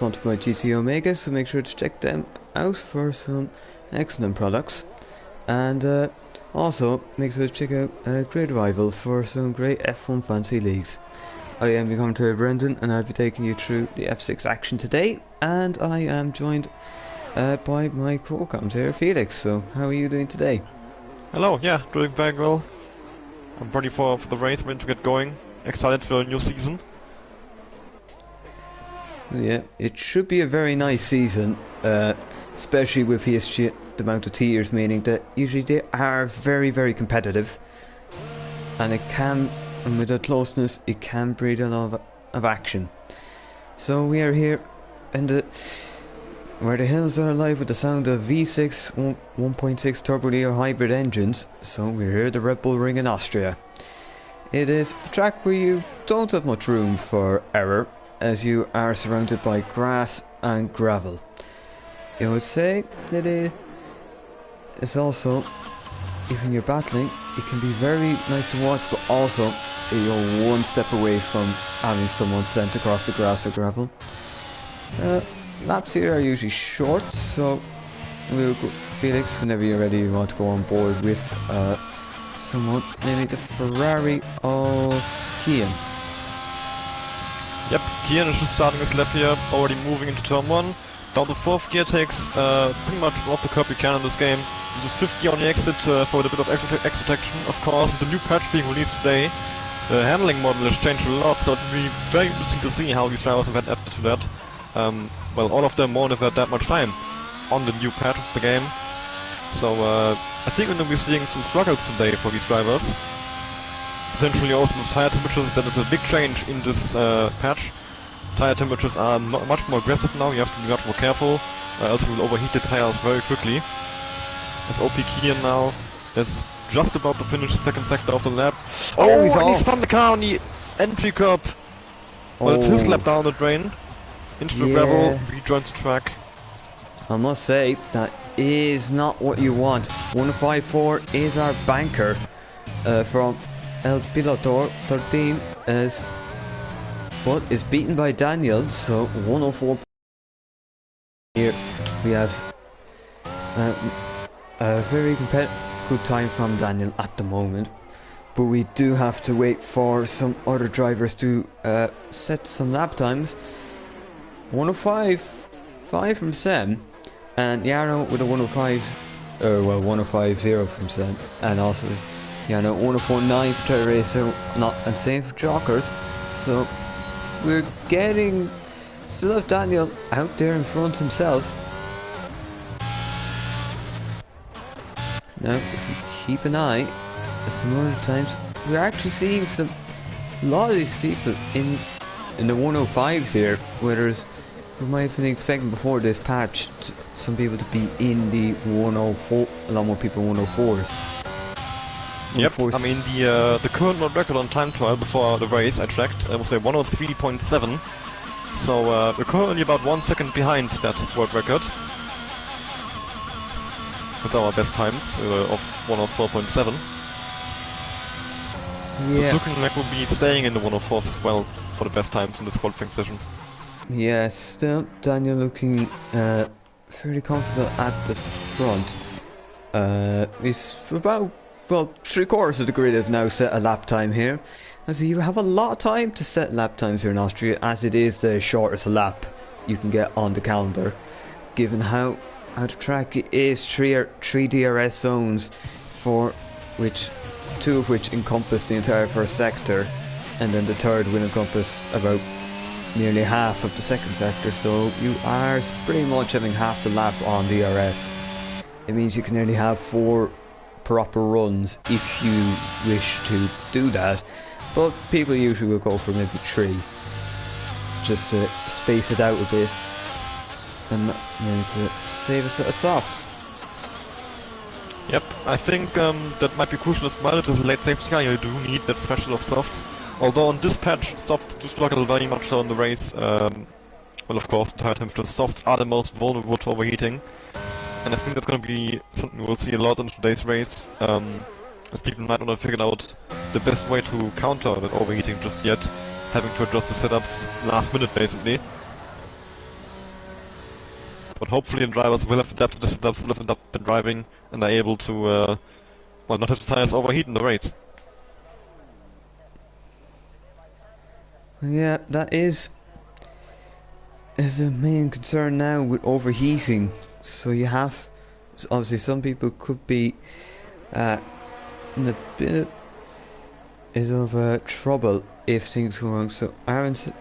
sponsored by GT Omega, so make sure to check them out for some excellent products. And also make sure to check out Great Rival for some great F1 fancy leagues. I am the commentator Brendan, and I'll be taking you through the F6 action today, and I am joined by my co-commentator Felix. So how are you doing today? Hello, yeah, doing very well. I'm ready for the race, ready to get going. Excited for a new season. Yeah, it should be a very nice season, especially with PSG, the amount of tiers, meaning that usually they are very, very competitive, and it can, and with the closeness, it can breed a lot of action. So we are here in where the hills are alive with the sound of V6 1.6 turbo Leo hybrid engines. So we're here at the Red Bull Ring in Austria. It is a track where you don't have much room for error, as you are surrounded by grass and gravel. I would say that it's also, even you're battling, it can be very nice to watch, but also you're one step away from having someone sent across the grass or gravel. Laps here are usually short, so we'll go, Felix, whenever you're ready, you want to go on board with someone, maybe the Ferrari of Kian. Yep, Kian is just starting his lap here, already moving into turn 1. Down the 4th gear, takes pretty much off the curb you can in this game. Uses 5th gear on the exit for a bit of extra protection. Of course, the new patch being released today, the handling model has changed a lot, so it will be very interesting to see how these drivers have adapted to that. Well, all of them won't have had that much time on the new patch of the game. So I think we're going to be seeing some struggles today for these drivers. Potentially also with tire temperatures, that is a big change in this patch. Tire temperatures are much more aggressive now, you have to be much more careful, else you will overheat the tires very quickly. As OP Kian now is just about to finish the second sector of the lap. Oh, he's spun the car on the entry curb! Well, it's his lap down the drain. Into the gravel, rejoins the track. I must say, that is not what you want. 154 is our banker from El Pilotor 13 but is beaten by Daniel, so 104. Here we have a very good time from Daniel at the moment, but we do have to wait for some other drivers to set some lap times. 105.5 from Sam, and Yarno with a 105.0 from Sam, and also Yarno 104.9 for Terry Racer, and same for Jockers. So we're getting, still have Daniel out there in front himself. Now if we keep an eye at some other times, we're actually seeing a lot of these people in the 105s here, whereas we might have been expecting before this patch some people to be in the 104, a lot more people 104s. Yep, I mean the current world record on time trial before the race I checked, I would say 103.7. So we're currently about 1 second behind that world record. With our best times of 104.7. Yeah. So it's looking like we'll be staying in the 104s as well for the best times in this qualifying session. Yes, still Daniel looking fairly comfortable at the front. He's about, well, 3/4 of the grid have now set a lap time here. And so you have a lot of time to set lap times here in Austria, as it is the shortest lap you can get on the calendar, given how the track is three DRS zones, for which 2 of which encompass the entire first sector, and then the third will encompass about nearly half of the second sector, so you are pretty much having half the lap on DRS. It means you can only have 4 proper runs if you wish to do that, but people usually will go for maybe 3, just to space it out a bit, and to save us at softs. Yep, I think that might be crucial as well. It is a late safety car, you do need that threshold of softs. Although on this patch, softs do struggle very much so in the race. Well, of course, tire temperature softs are the most vulnerable to overheating. And I think that's going to be something we'll see a lot in today's race, as people might not have figured out the best way to counter that overheating just yet, having to adjust the setups last minute basically. but hopefully the drivers will have adapted, will have adapted driving, and are able to, well, not have the tires overheat in the race. Yeah, that is a main concern now with overheating. So you have, obviously some people could be in a bit of trouble if things go wrong. So Aaron, so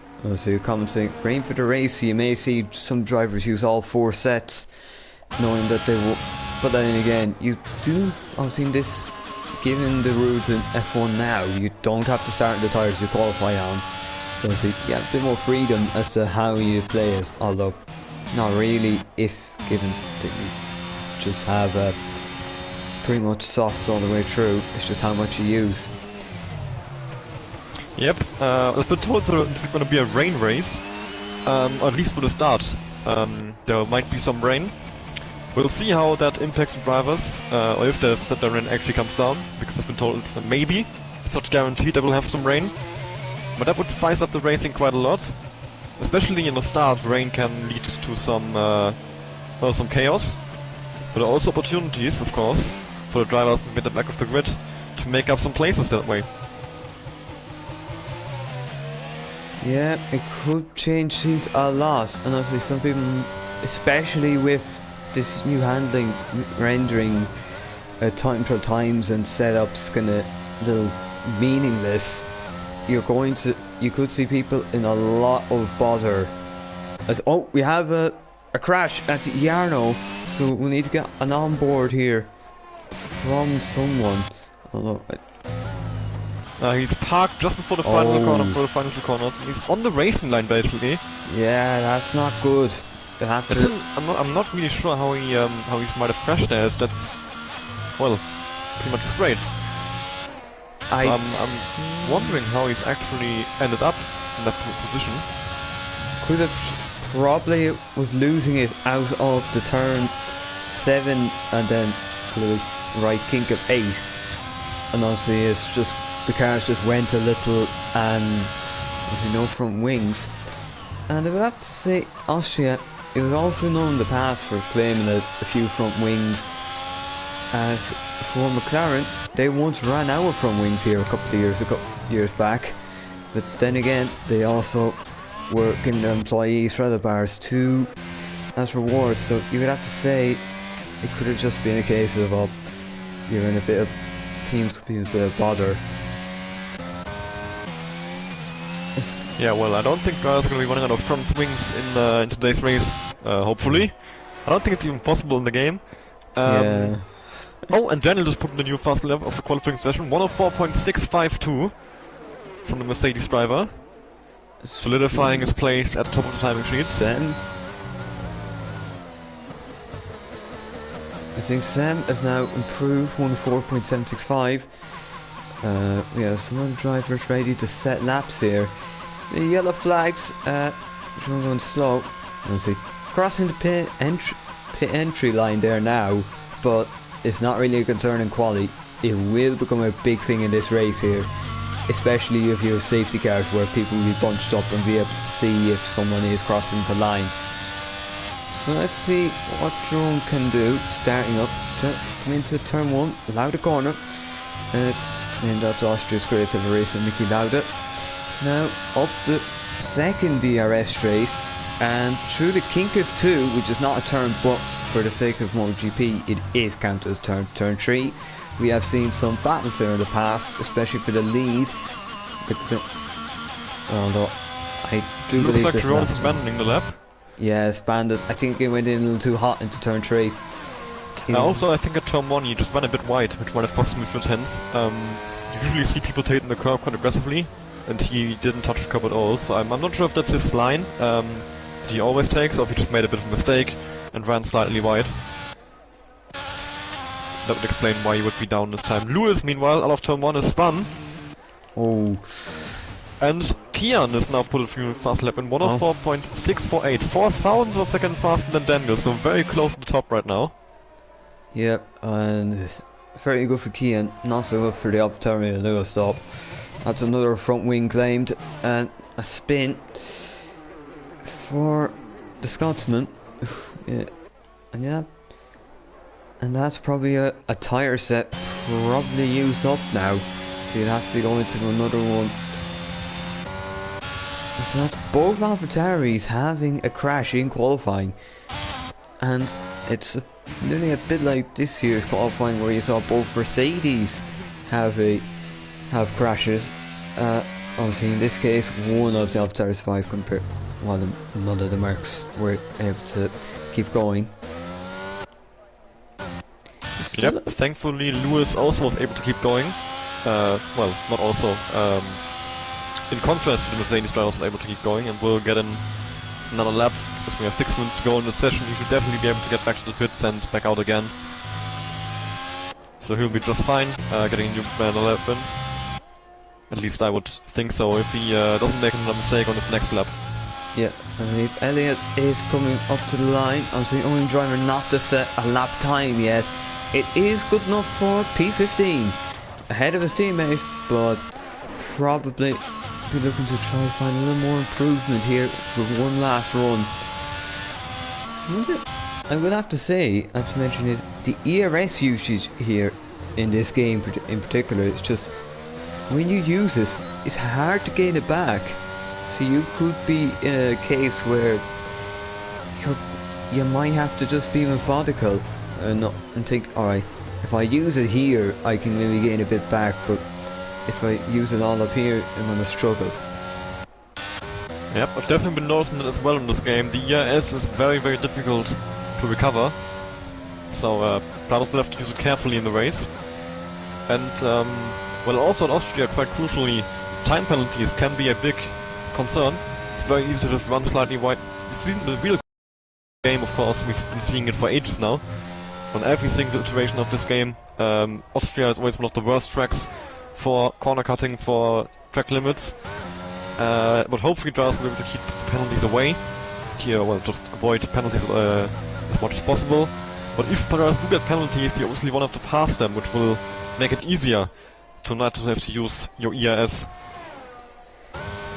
you're commenting, rain for the race, you may see some drivers use all 4 sets, knowing that they will, but then again, you do, obviously in this, given the rules in F1 now, you don't have to start in the tyres you qualify on. So you have a bit more freedom as to how you play it, although not really if given that you just have pretty much softs all the way through. It's just how much you use. Yep, as been told, it's going to be a rain race, at least for the start. There might be some rain. We'll see how that impacts the drivers, or if the rain actually comes down, because I've been told it's a maybe. It's not guaranteed that we'll have some rain. But that would spice up the racing quite a lot. Especially in the start, rain can lead to some chaos. But also opportunities, of course, for the drivers at the back of the grid to make up some places that way. Yeah, it could change things a lot, and obviously some people, especially with this new handling, rendering time trial times and setups kinda little meaningless, you could see people in a lot of bother. As we have a crash at Jarno, so we need to get an onboard here from someone. Although he's parked just before the final corner, for the final 2 corners. He's on the racing line basically. Yeah, that's not good. I'm not really sure how he might have crashed there. That's, well, pretty much straight. So I'm wondering how he's actually ended up in that position. Could have probably was losing it out of the turn 7 and then a little right kink of 8, and obviously it's just the cars just went a little, and obviously no front wings. And I would have to say Austria, it was also known in the past for claiming a few front wings, as for McLaren they once ran out of front wings here a couple of years back, but then again they also were giving their employees rudder bars too as rewards. So you would have to say it could have just been a case of you're in a bit of teams could be in a bit of bother. Yeah, well, I don't think drivers are going to be running out of front wings in today's race. Hopefully, I don't think it's even possible in the game. Yeah. Oh, and Daniel just put in the new fast lap of the qualifying session, 104.652 from the Mercedes driver, solidifying his place at the top of the timing sheet. Sam? I think Sam has now improved 104.765. We have some other drivers ready to set laps here. The yellow flags, going slow. Obviously, crossing the pit entry line there now, but it's not really a concern in quali. It will become a big thing in this race here, especially if you have safety cars where people will be bunched up and be able to see if someone is crossing the line. So let's see what Drone can do, starting up to come into turn 1, Lauda corner. Named after Austria's greatest ever racer, Niki Lauda. Now up the second DRS straight and through the kink of 2, which is not a turn, but for the sake of MotoGP it is counted as turn 3. We have seen some battles there in the past, especially for the lead. Although I do believe looks like this Jerome's abandoning the lap. Yeah, it's banded. I think it went in a little too hot into turn 3. Also, I think at turn 1 you just went a bit wide, which might have cost him a few tenths. You usually see people taking the curb quite aggressively, and he didn't touch the curb at all, so I'm not sure if that's his line that he always takes, or if he just made a bit of a mistake and ran slightly wide. That would explain why he would be down this time. Lewis, meanwhile, out of turn 1 is spun. Oh. And Kian is now put through fast lap in 104.648. 4,000 of a second faster than Daniel, so very close to the top right now. Yep, and very good for Kian, not so good for the up terminal Lewis stop. That's another front wing claimed, and a spin for the Scotsman. Yeah, and yeah, and that's probably a tire set probably used up now. So you'd have to be going to another one. So that's both AlphaTauris having a crash in qualifying, and it's nearly a bit like this year's qualifying where you saw both Mercedes have crashes. Obviously, in this case, one of the AlphaTauris 5 compared, while none of the Mercs were able to keep going. Yep, thankfully Lewis also was able to keep going. Well, not also. In contrast to the Mercedes drivers was able to keep going, and will get in another lap. Since we have 6 minutes to go in the session, he should definitely be able to get back to the pits and back out again. So he'll be just fine, getting a new lap in. At least I would think so, if he doesn't make another mistake on his next lap. Yeah, I believe Elliott is coming up to the line. Obviously, the only driver not to set a lap time yet. It is good enough for P15, ahead of his teammate, but probably be looking to try and find a little more improvement here for one last run. I would have to say, I have to mention, is the ERS usage here in this game in particular. It's just, when you use it, it's hard to gain it back. So you could be in a case where you might have to just be methodical and think, alright, if I use it here, I can maybe gain a bit back, but if I use it all up here, I'm gonna struggle. Yep, I've definitely been noticing that as well in this game. The ERS is very, very difficult to recover. So, drivers will have to use it carefully in the race. And, well, also in Austria, quite crucially, time penalties can be a big concern. It's very easy to just run slightly wide. You've seen the real game, of course, we've been seeing it for ages now. On every single iteration of this game, Austria is always one of the worst tracks for corner cutting, for track limits. But hopefully drivers will be able to keep the penalties away. Here, well, just avoid penalties as much as possible. But if drivers do get penalties, you obviously won't have to pass them, which will make it easier to not have to use your ERS.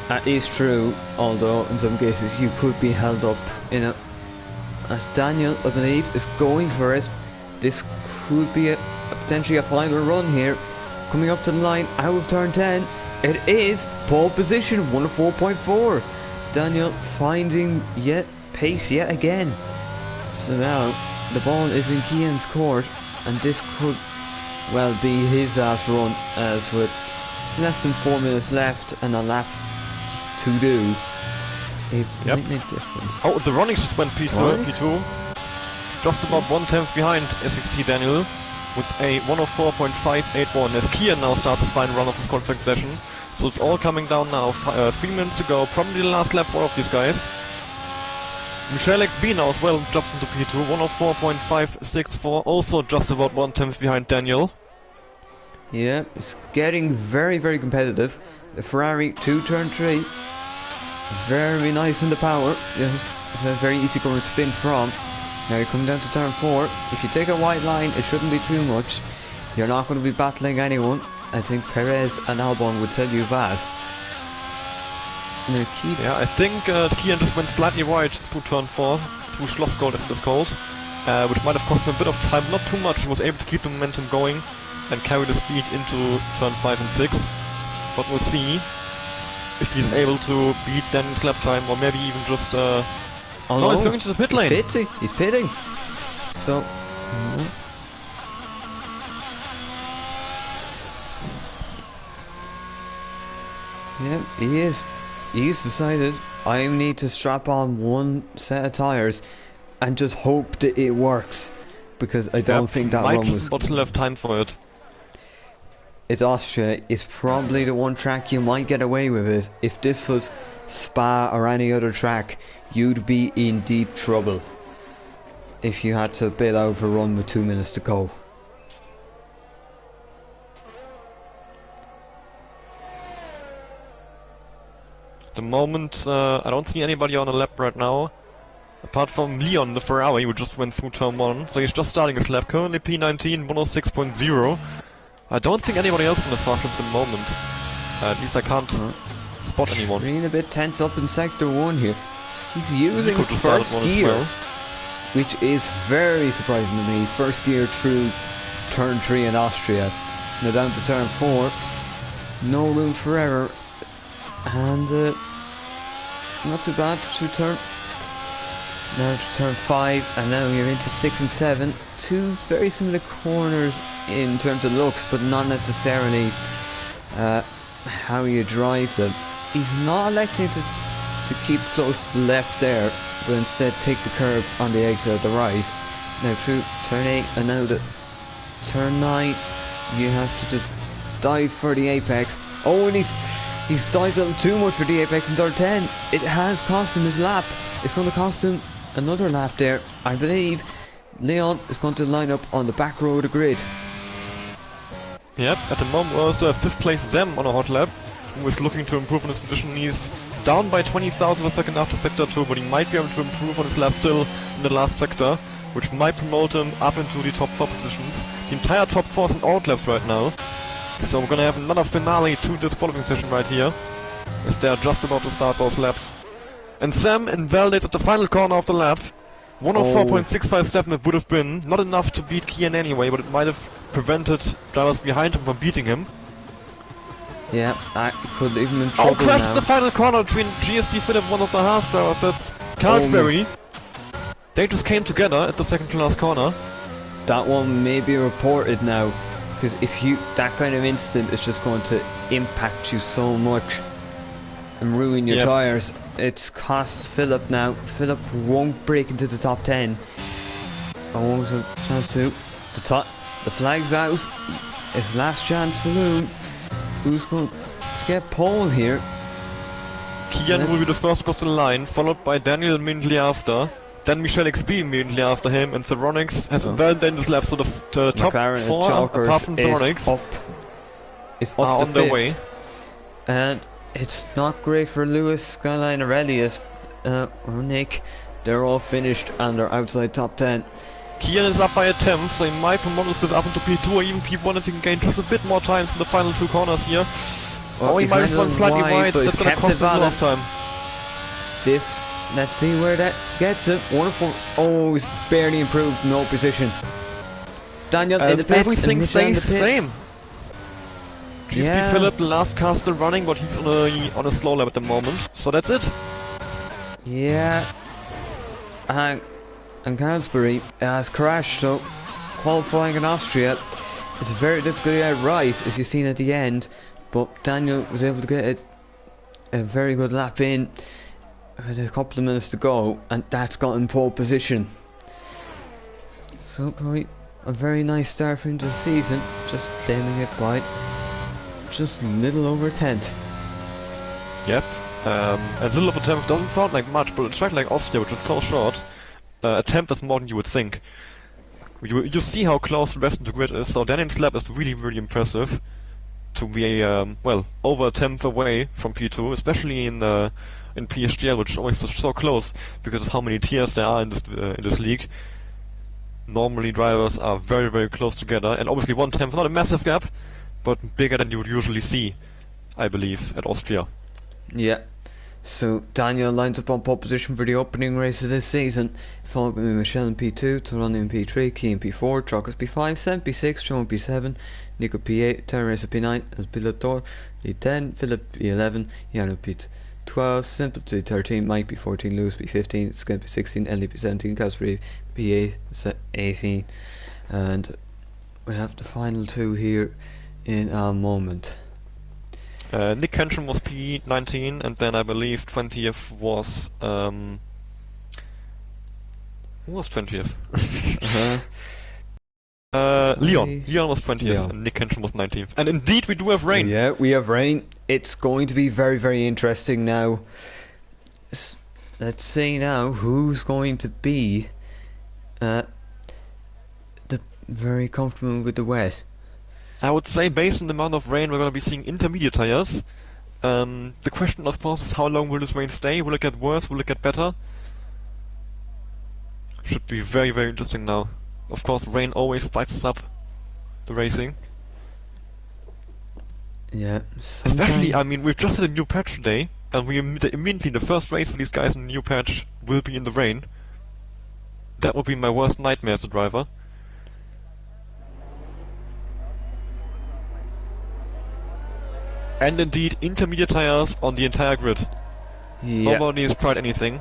That is true, although in some cases you could be held up in a... As Daniel, I believe, is going for it. This could be potentially a final run here. Coming up to the line, out of turn 10. It is pole position, 104.4. Daniel finding pace yet again. So now the ball is in Kian's court, and this could well be his last run, as with less than 4 minutes left and a lap to do. It might make difference. Oh, the running just went P2. Just about 1/10 behind SXT Daniel with a 104.581 as Kian now starts his final run of this qualifying session. So it's all coming down now. 3 minutes to go, probably the last lap for all of these guys. Michele B now as well drops into P2, 104.564, also just about 1/10 behind Daniel. Yeah, it's getting very, very competitive. The Ferrari 2 turn 3. Very nice in the power. Yes, it's a very easy going to spin from. Now you're coming down to turn 4. If you take a white line, it shouldn't be too much. You're not going to be battling anyone. I think Perez and Albon would tell you that. Now yeah, I think Kian just went slightly wide through turn 4, through Schlossgold as it is called, which might have cost him a bit of time, not too much. He was able to keep the momentum going and carry the speed into turn 5 and 6. But we'll see if he's able to beat Daniel's lap time, or maybe even just... oh no, he's going to the pit lane! He's pitting! So... yeah, he is. He's decided, I need to strap on one set of tyres and just hope that it works. Because I don't think that might one just was... still have time for it. It's Austria. It's probably the one track you might get away with it. If this was Spa or any other track, you'd be in deep trouble if you had to bail out of a run with 2 minutes to go. At the moment, I don't see anybody on the lap right now, apart from Leon, the Ferrari, who just went through turn 1, so he's just starting his lap, currently P19, 106.0. I don't think anybody else in the fast lap at the moment. At least I can't spot anyone. Being a bit tense up in sector 1 here. He's using Nico just first started one gear. as well. which is very surprising to me. First gear through turn 3 in Austria. Now down to turn 4. No room for error. And not too bad through turn. Now to turn 5, and now you're into 6 and 7. Two very similar corners in terms of looks, but not necessarily how you drive them. He's not electing to keep close to the left there, but instead take the curve on the exit of the right. Now through turn 8, and now the turn 9, you have to just dive for the apex. Oh, and he's dived a little too much for the apex in turn 10. It has cost him his lap. It's going to cost him another lap there. I believe Leon is going to line up on the back row of the grid. Yep, at the moment we also have 5th place Zem on a hot lap, who is looking to improve on his position. He's down by 20,000 per second after sector 2, but he might be able to improve on his lap still in the last sector, which might promote him up into the top 4 positions. The entire top 4 is in out laps right now, so we're gonna have another finale to this qualifying session right here, as they are just about to start those laps. And Sam invalidates at the final corner of the lap. 104.657 it would have been, not enough to beat Kian anyway, but it might have prevented drivers behind him from beating him. Yeah, I could leave him in trouble now. Crashed in the final corner between GSP Philip, one of the half drivers, that's Carlsberry. They just came together at the second to last corner. That one may be reported now, because if that kind of incident is just going to impact you so much and ruin your tyres. It's cost Philip now. Philip won't break into the top 10. Oh, so chance to the flag's out. His last chance saloon. Who's going to get pole here? Kian will be the first across the line, followed by Daniel immediately after. Then Michel XB immediately after him, and Theronix has invalidated this lap, so the top McLaren 4 apart from Theronix is up on to their 5th. way. And it's not great for Lewis, Skyline or Elliott or Nick. They're all finished and they're outside top 10. Kian is up by a 10th, so he might promote this up into P2 or even P1 if he can gain just a bit more time in the final 2 corners here. Well, he might have gone slightly wide, but that's gonna cost him a lot of time. Let's see where that gets him. Wonderful. Oh, he's barely improved, no position. Daniel in the pits. Everything stays the same. GSP Philip, the last car still running, but he's on a slow lap at the moment, so that's it. Yeah. And Carlsberry has crashed, so qualifying in Austria, it's very difficult to get right, as you've seen at the end, but Daniel was able to get a very good lap in with a couple of minutes to go, and that's got him pole position. So probably a very nice start for him to the season, just claiming it by just a little over 10th. Yep, a little over 10th doesn't sound like much, but a track like Austria, which is so short, a 10th is more than you would think. You see how close the rest of the grid is, so Daniel's lap is really, really impressive to be, well, over a 10th away from P2, especially in PSGL, which is always so close because of how many tiers there are in this league. Normally drivers are very, very close together, and obviously 1/10, not a massive gap, but bigger than you would usually see, I believe, at Austria. Yeah. So Daniel lines up on pole position for the opening race of this season, followed by Michel in P2, Toronto in P3, Key in P4, Trocas P5, Sam P6, Joan P7, Nico P8, Terrace P9, as Pilator P10, Philip P11, Yano P12, Simple P13, Mike P14, Lewis P15, Skip P16, Ellie P17, Casper P18, and we have the final two here in a moment. Nick Kenshin was P19, and then I believe 20th was who was 20th? Leon. Leon was 20th, and Nick Kenshin was 19th. And indeed, we do have rain. Yeah, we have rain. It's going to be very, very interesting now. Let's see now who's going to be the very comfortable with the wet. I would say, based on the amount of rain, we're going to be seeing intermediate tires. The question, of course, is how long will this rain stay? Will it get worse? Will it get better? Should be very, very interesting now. Of course, rain always spices up the racing. Yeah. Especially, I mean, we've just had a new patch today, and we immediately, the first race for these guys in the new patch will be in the rain. That would be my worst nightmare as a driver. And indeed, intermediate tires on the entire grid. Yeah. Nobody has tried anything.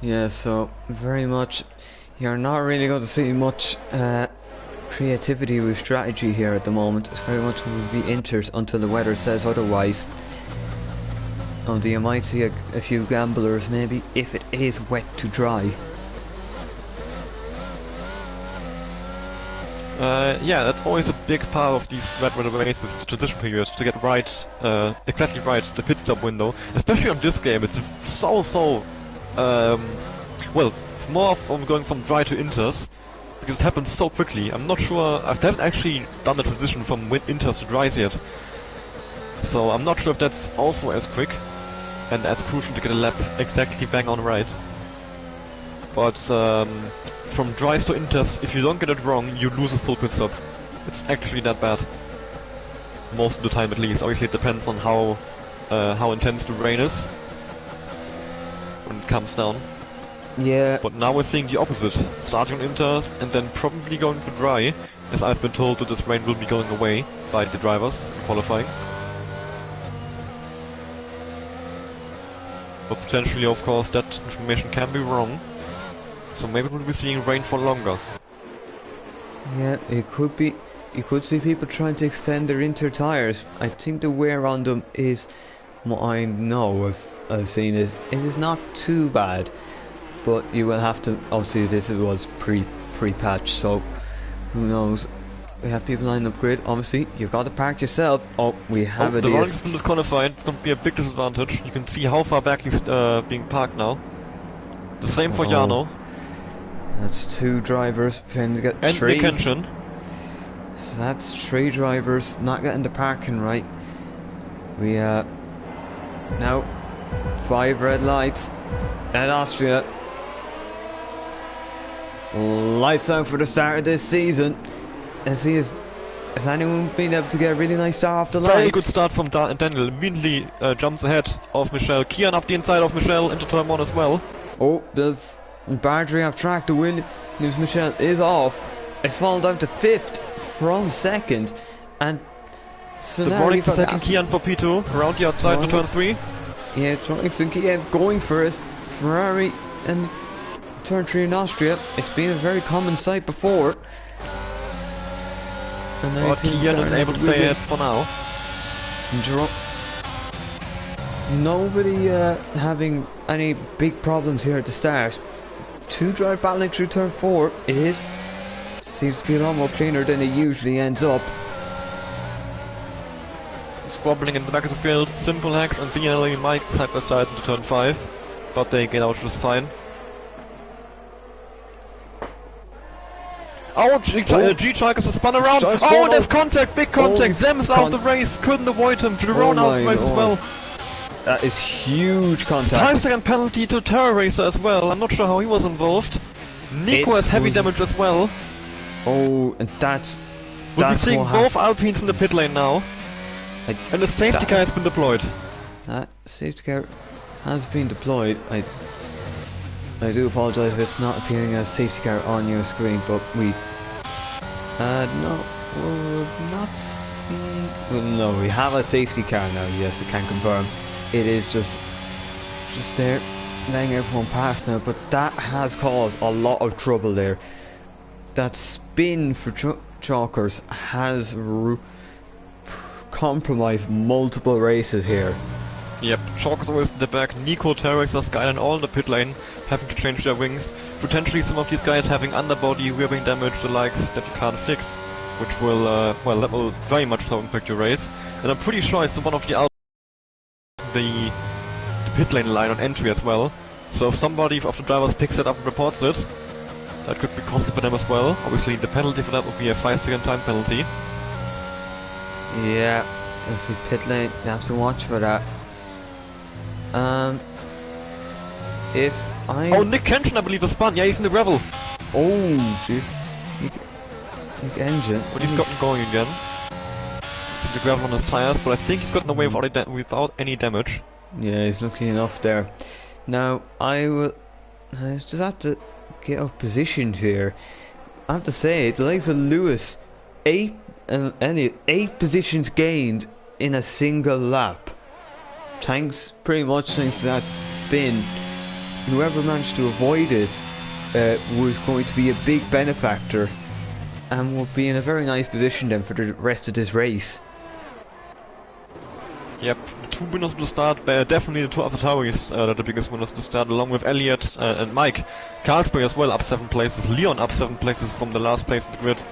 Yeah, so very much, you're not really going to see much creativity with strategy here at the moment. It's very much going to be inters until the weather says otherwise. Although you might see a few gamblers maybe if it is wet to dry. Yeah, that's always a big part of these red weather races, the transition period, to get right, exactly right, the pit stop window. Especially on this game, it's so, well, it's more from going from dry to inters, because it happens so quickly. I'm not sure, I haven't actually done the transition from inters to dries yet. So I'm not sure if that's also as quick, and as crucial to get a lap exactly bang on right. But, from dries to inters, if you don't get it wrong, you lose a full pit stop. It's actually that bad. Most of the time at least. Obviously it depends on how intense the rain is when it comes down. Yeah. But now we're seeing the opposite. Starting on inters and then probably going to dry, as I've been told that this rain will be going away by the drivers in qualifying. But potentially, of course, that information can be wrong. So maybe we'll be seeing rain for longer. Yeah, it could be. You could see people trying to extend their inter tires. I think the wear on them is, what I know I've seen is, it is not too bad. But you will have to, obviously this was pre-patch, so who knows. We have people lining up grid, obviously you've got to park yourself. Oh, we have it. The running has been disqualified. It's going to be a big disadvantage. You can see how far back he's being parked now. The same for Jarno. That's two drivers trying to get and three. Nick Henshin. So that's three drivers not getting the parking right. We now 5 red lights at Austria. Lights out for the start of this season. Let's see, has anyone been able to get a really nice start off the line? Very good start from Daniel. Immediately jumps ahead of Michelle. Kian up the inside of Michelle into turn 1 as well. Oh, the Bardry off track. The win news Michelle is off. It's fallen down to 5th from 2nd. And so now Tronics attacking Kian for P2 around the outside of turn 3. Yeah, Tronics and Kian going for it. Ferrari and turn 3 in Austria. It's been a very common sight before. But Kian is able to stay ahead for now. Nobody having any big problems here at the start. 2 drive battling through turn 4. Seems to be a lot more cleaner than it usually ends up. Squabbling in the back of the field. Simple Hacks and BLA Mike side by side into turn 5. But they get out just fine. Oh, G-Shark is spun around. Oh, there's contact, big contact. Zem's out the race, couldn't avoid him. Jerome out the race as well. That is huge contact. 5-second penalty to Terror Racer as well. I'm not sure how he was involved. Nico has heavy damage as well. Oh, and that's we'll be seeing both Alpines in the pit lane now. And the safety car has been deployed. That safety car has been deployed. I do apologise if it's not appearing as safety car on your screen, but we we'll not see. Well, no, we have a safety car now. Yes, I can confirm. It is just there, letting everyone pass now. But that has caused a lot of trouble there. That spin for Chalkers has compromised multiple races here. Yep, Chalkers always in the back. Nico, Terracer, Skyline all in the pit lane, having to change their wings. Potentially some of these guys having underbody, rear wing damage, the likes that you can't fix, which will, well, that will very much so impact your race. And I'm pretty sure it's one of the pit lane line on entry as well. So if somebody of the drivers picks it up and reports it, that could be costly for them as well. Obviously the penalty for that would be a 5-second time penalty. Yeah, obviously pit lane, you have to watch for that. Oh, Nick Kenshin I believe is spun. Yeah, he's in the gravel. Oh, gee. Nick Engine. But he's gotten going again. It's in the gravel on his tires, but I think he's gotten away without any damage. Yeah, he's lucky enough there. Now, I just have to get up positioned here. I have to say, the likes of Lewis, 8 positions gained in a single lap. Pretty much thanks to that spin. Whoever managed to avoid it was going to be a big benefactor and will be in a very nice position then for the rest of this race. Yep, the two winners of the start, definitely the two AlphaTauris are the biggest winners of the start, along with Elliott and Mike. Carlsberg as well up 7 places, Leon up 7 places from the last place in the grid.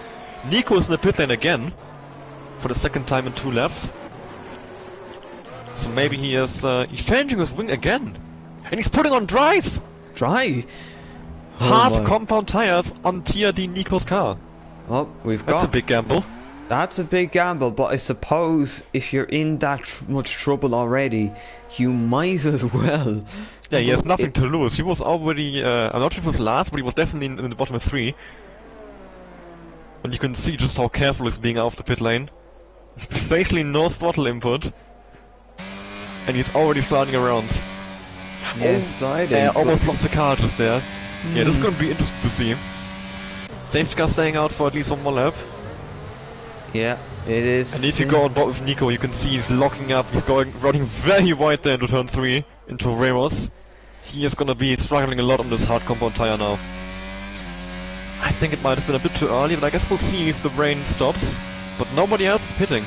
Nico is in the pit lane again, for the second time in 2 laps. So maybe he is changing his wing again. And he's putting on dries! Dry? Hard compound tires on TRD Nico's car. Oh, That's a big gamble. That's a big gamble, but I suppose if you're in that much trouble already, you might as well. Yeah, he has nothing to lose. He was already, I'm not sure if it was last, but he was definitely in the bottom of 3. And you can see just how careful he's being out of the pit lane. Basically no throttle input. And he's already sliding around. Yes, sliding. Almost lost the car just there. Yeah, this is gonna be interesting to see. Safety car staying out for at least 1 more lap. Yeah, it is. And if you go on board with Nico, you can see he's locking up. He's running very wide there into turn 3, into Ramos. He is gonna be struggling a lot on this hard compound tire now. I think it might have been a bit too early, but I guess we'll see if the rain stops. But nobody else is pitting.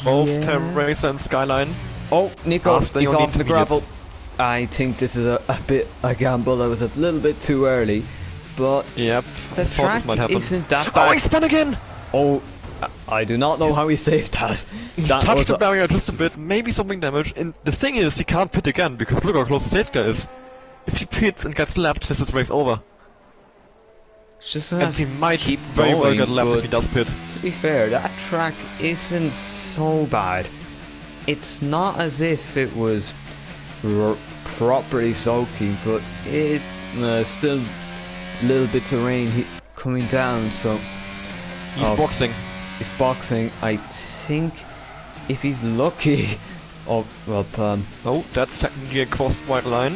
Both Terra Racer and Skyline. Oh, Nico, He's off the gravel. I think this is a bit a gamble. That was a little bit too early, but yep, the track isn't that bad. Oh, he spun again! Oh, I do not know how he saved that. He touched the barrier just a bit, maybe some wing damage. And the thing is, he can't pit again because look how close the safety car is. If he pits and gets lapped, this is race over. It's just and he might very well get lapped if he does pit. To be fair, that track isn't so bad. It's not as if it was properly soaking, but it still little bits of rain coming down, so he's boxing. He's boxing. I think if he's lucky, oh that's technically a crossed white line.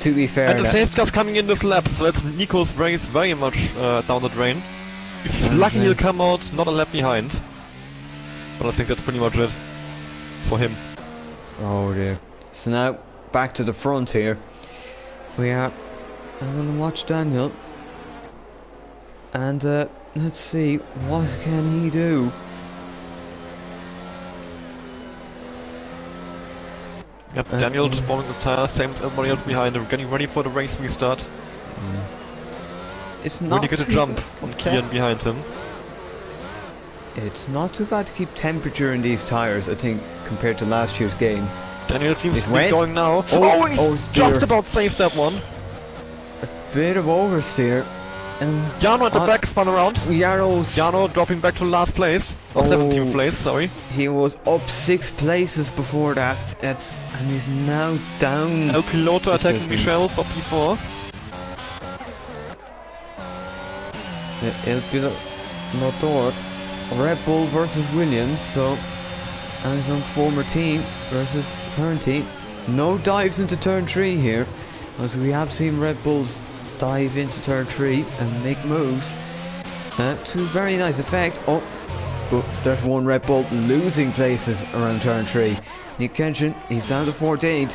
To be fair, and the safety car's coming in this lap, so that's Nico's race very much down the drain. If he's lucky, he'll come out not a lap behind. But I think that's pretty much it for him. Oh dear. So now back to the front here. I'm gonna watch Daniel, and let's see what can he do. Yep, Daniel just bombing his tire, same as everybody else behind him, getting ready for the race restart. It's not really good to jump on Kian behind him. It's not too bad to keep temperature in these tires, I think, compared to last year's game. Daniel seems to be going now. He's just about saved that one. A bit of oversteer. And Jarno at the back spun around. Jarno dropping back to last place. Or 17th place, sorry. He was up 6 places before that. And he's now down. El Piloto attacking Michel for P4. El Piloto, Red Bull versus Williams, so, and his own former team versus current team. No dives into turn 3 here, as we have seen Red Bulls dive into turn 3 and make moves to very nice effect. Oh, but there's one Red Bull losing places around turn 3. Nick Kenshin, he's down to 14th.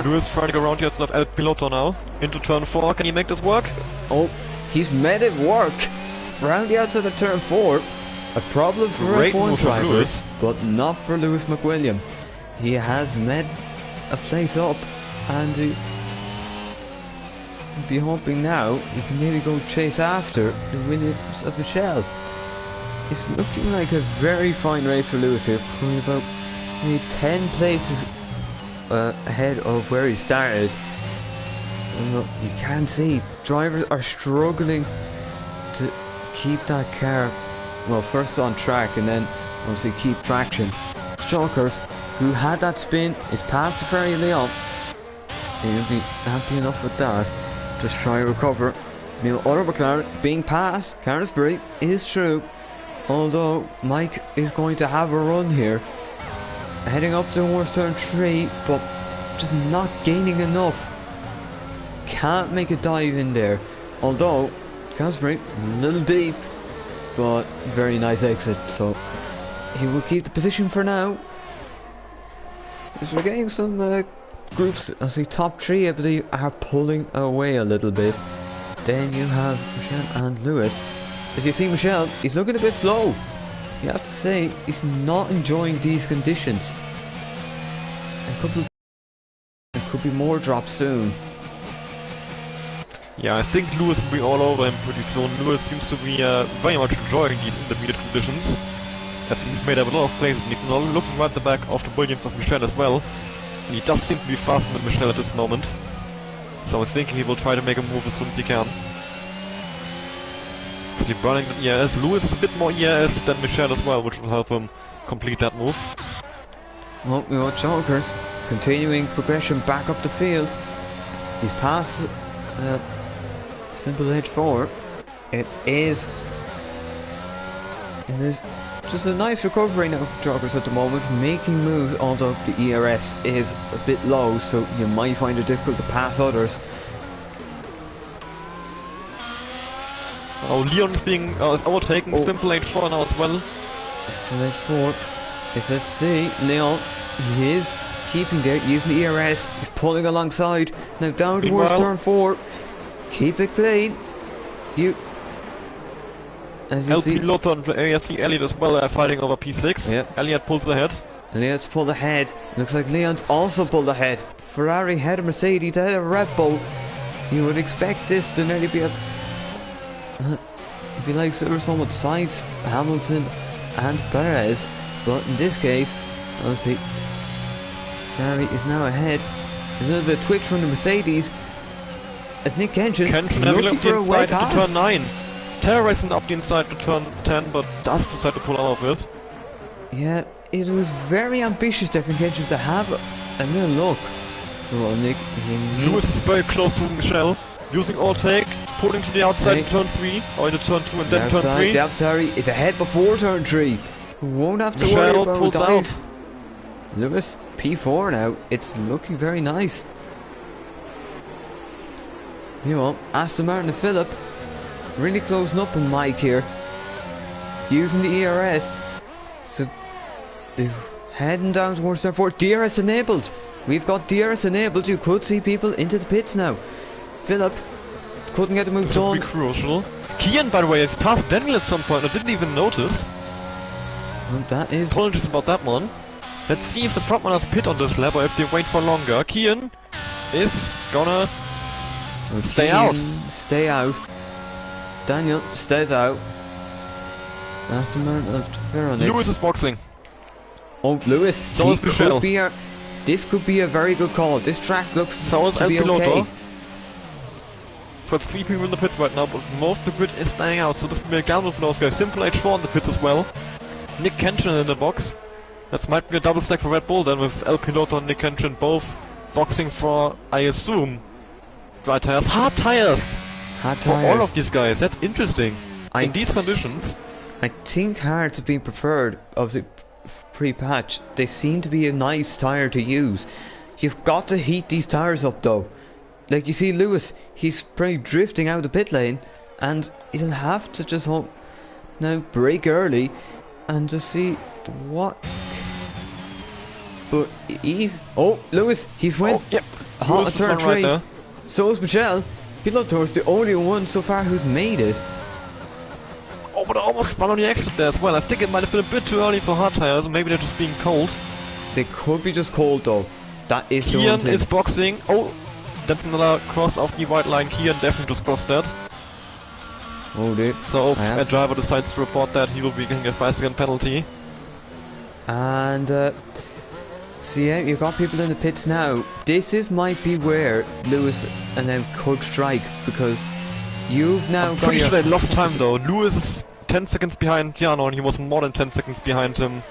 Lewis trying to go around here instead of El Piloto now. Into turn 4, can he make this work? Oh, he's made it work. Round the outside of turn 4. A problem for F1 drivers, but not for Lewis McWilliam. He has made a place up, and he'll be hoping now he can maybe go chase after the Williams of Michel. It's looking like a very fine race for Lewis here, probably about maybe 10 places ahead of where he started. And you can see drivers are struggling to keep that car, well, first on track and then obviously keep traction. Stalkers, who had that spin, is past the Ferry Leon. He'll be happy enough with that. Just try to recover. Meanwhile, Otto McLaren being passed. Cairnsbury is true. Although Mike is going to have a run here. heading up towards turn 3, but just not gaining enough. Can't make a dive in there. Although, Casper, a little deep, but very nice exit, so he will keep the position for now. As we're getting some groups, I see top 3 I believe are pulling away a little bit. Then you have Michelle and Lewis. As you see Michelle, he's looking a bit slow. You have to say, he's not enjoying these conditions. There could be more drops soon. Yeah, I think Lewis will be all over him pretty soon. Lewis seems to be very much enjoying these intermediate conditions, as he's made up a lot of places and he's now looking right at the back of the brilliance of Michelle as well. And he does seem to be faster than Michelle at this moment, so I'm thinking he will try to make a move as soon as he can. He's burning the ERS. Lewis is a bit more ERS than Michelle as well, which will help him complete that move. Well, we got Chalkers continuing progression back up the field. He's past Simple Edge 4. It is just a nice recovery now for Chalkers at the moment, making moves, although the ERS is a bit low, so you might find it difficult to pass others. Oh, Leon is being overtaken. Simple H4 now as well. Simple H4 is, let's see, Leon, he is keeping there, using the ERS, he's pulling alongside, now down towards turn 4, keep it clean, as you LP see, Lotto and ASC Elliot as well are fighting over P6. Yep. Elliot pulls ahead. Leon's pulled ahead, looks like Leon's also pulled ahead, Ferrari ahead of Mercedes, ahead of Red Bull. You would expect this to nearly be a if you like Silverstone with Sainz, Hamilton and Perez, but in this case, obviously, Ferrari is now ahead. A little bit of twitch from the Mercedes. At Nick Kenshin looking for a way past. To turn 9. Terrorizing up the inside to turn 10, but does decide to pull out of it. Yeah, it was very ambitious there from Kenshin to have a little look. Well, Nick, Lewis is very close to Michelle, using overtake. Pulling to the outside in turn 3, or into turn 2 and then turn 3. The outside is ahead before turn 3. Won't have to Michelle worry about pulls out. Lewis, P4 now. It's looking very nice. You know, Aston Martin and Phillip really closing up on Mike here. Using the ERS. So, they're heading down towards turn 4. DRS enabled. We've got DRS enabled. You could see people into the pits now. Phillip couldn't get the move done. This would be crucial. Kian, by the way, has passed Daniel at some point. I didn't even notice. Well, that is... Apologies about that one. Let's see if the front runners pit on this lap or if they wait for longer. Kian is gonna stay out. Stay out. Daniel stays out. Aston Martin of Ferrari. Lewis is boxing. Oh, Lewis. So is Michelle. This could be a very good call. This track looks so to be okay. For 3 people in the pits right now, but most of the grid is staying out, so this will be a gamble for those guys. Simple H4 in the pits as well. Nick Kenshin in the box. This might be a double stack for Red Bull then, with El Piloto and Nick Kenshin both boxing for, I assume, dry tires. Hard tires! Hard tires. For all of these guys, that's interesting. In these conditions. I think hards have been preferred, obviously, pre-patch. They seem to be a nice tire to use. You've got to heat these tires up though. Like you see Lewis, he's pretty drifting out the pit lane, and he'll have to just now brake early and just see what. But Lewis, he's went hot at turn 3. Right, so is Michelle. Piloto's the only one so far who's made it. Oh, but I almost spun on the exit there as well. I think it might have been a bit too early for hard tires, and maybe they're just being cold. They could be just cold though. That is the one thing. Kian is boxing. Oh, that's another cross off the white line. Kian definitely just crossed that. Oh dear. So if a driver decides to report that, he will be getting a 5-second penalty. And so yeah, you've got people in the pits now. Might be where Lewis and them could strike, because you've now got pretty sure they lost time though. Lewis is 10 seconds behind Giano, and he was more than 10 seconds behind him,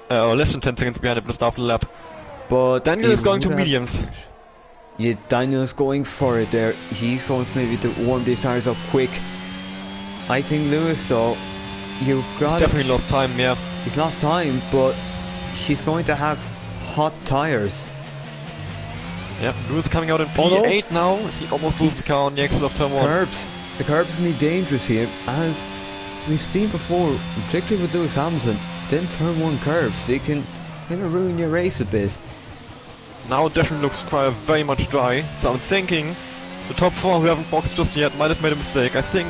or less than 10 seconds behind him just after the lap. But Daniel is going to mediums. Yeah, Daniel's going for it there. He's going maybe to warm these tires up quick. I think Lewis though, you've got... He's definitely lost time, yeah. He's lost time, but he's going to have hot tires. Yep, Lewis coming out in Oh, P8 now. He almost loses the car on the exit of turn 1. Curbs. The curbs can be dangerous here, as we've seen before, particularly with Lewis Hamilton. Then turn 1 curbs, they can kind of ruin your race a bit. Now it definitely looks quite very much dry, so I'm thinking the top 4 who haven't boxed just yet might have made a mistake. I think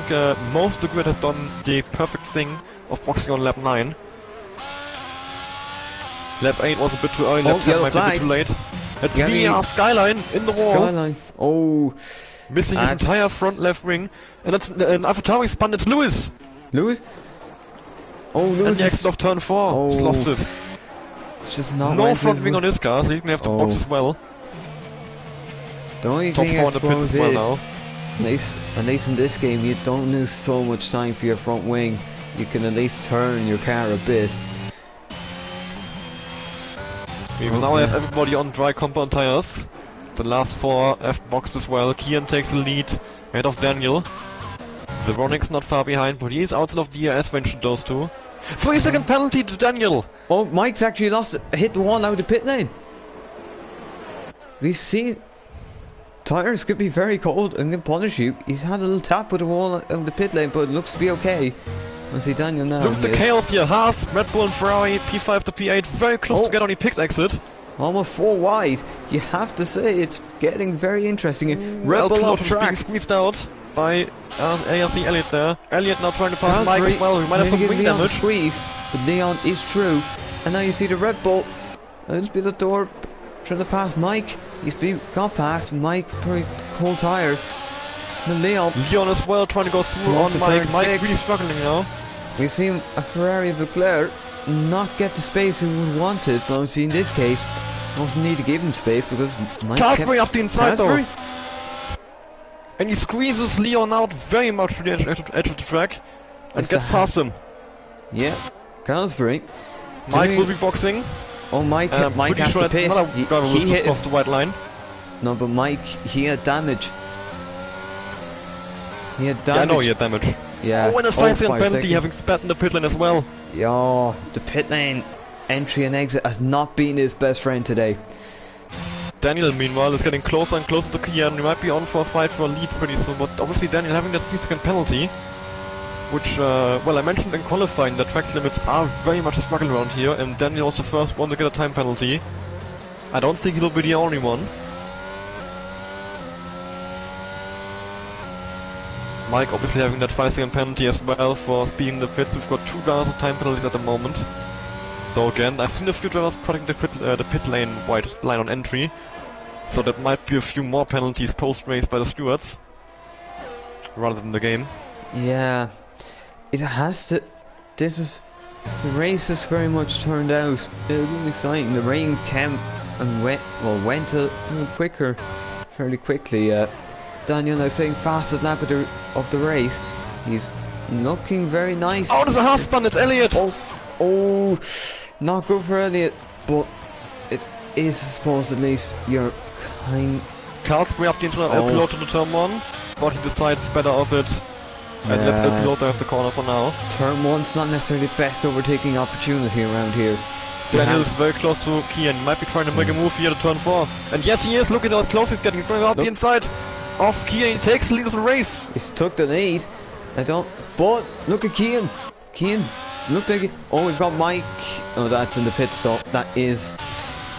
most of the grid have done the perfect thing of boxing on lap 9. Lap 8 was a bit too early, lap 10 might be a bit too late. It's the Skyline in the wall. Skyline. Oh. Missing his entire front left wing. And that's an AlphaTauri spun, it's Lewis! Lewis? Oh, Lewis. And the exit of turn 4. He's lost it. It's just not no front wing on his car, so he's gonna have to box as well. The only top thing 4 I in the pits suppose as well is, now. at least in this game, you don't lose so much time for your front wing. You can at least turn your car a bit. We will now have everybody on dry compound tires. The last 4 have boxed as well. Kian takes the lead ahead of Daniel. Veronic's not far behind, but he is outside of the DRS range to those two. 3-second penalty to Daniel! Oh, Mike's actually hit the wall out of the pit lane. We've seen tires could be very cold and can punish you. He's had a little tap with the wall out of the pit lane, but it looks to be okay. I see Daniel now. Look at the chaos here. Haas, Red Bull and Ferrari, P5 to P8, very close to get on the pit exit. Almost 4 wide. You have to say it's getting very interesting. Red Bull off track. Being squeezed out by ARC Elliott there. Elliott now trying to pass Mike as well. We might have some wing damage. Squeeze, but Leon is true. And now you see the Red Bull. There's been the door trying to pass Mike. He's been got past Mike. Very cold tires. And Leon as well trying to go through on Mike. Mike really struggling now. We've seen a Ferrari of Leclerc not get the space he would wanted, but obviously in this case, also need to give him space because Mike Casbury up the inside though. And he squeezes Leon out very much to the edge of the track and gets past him. Yeah, Casbury. Mike will be boxing. Oh, Mike has to pit. He hit across the white line. No, but Mike, he had damage. He had damage. Yeah, I know he had damage. Yeah. Oh, and a 5-second penalty having spat in the pit lane as well. Yeah, the pit lane entry and exit has not been his best friend today. Daniel, meanwhile, is getting closer and closer to Kian. He might be on for a fight for a lead pretty soon, but obviously Daniel having that 3-second penalty, which, well, I mentioned in qualifying that track limits are very much a struggle around here, and Daniel was the first one to get a time penalty. I don't think he'll be the only one. Mike obviously having that 5-second penalty as well for speeding in the pits. We've got 2 drivers with time penalties at the moment. So again, I've seen a few drivers cutting the pit lane white line on entry. So that might be a few more penalties post-race by the stewards, rather than the game. Yeah, it has to. The race has very much turned out. It was exciting. The rain came and went a little quicker, fairly quickly. Daniel now saying fastest lap of the race. He's looking very nice. Oh, there's a half spun. It's Elliott. Oh, not good for Elliott, but it is, I suppose, at least you're kind. Carlsbury up the internal pilote to the turn 1, but he decides better of it and lets the pilote have the corner for now. Turn 1's not necessarily the best overtaking opportunity around here. Daniel is very close to Kian. He might be trying to make a move here to turn 4. And yes, he is. Look at how close he's getting. He's going out the inside of Kian. He takes the lead of the race. He's took the lead. But look at Kian. Kian looked like it. Oh, we've got Mike. Oh, that's in the pit stop. That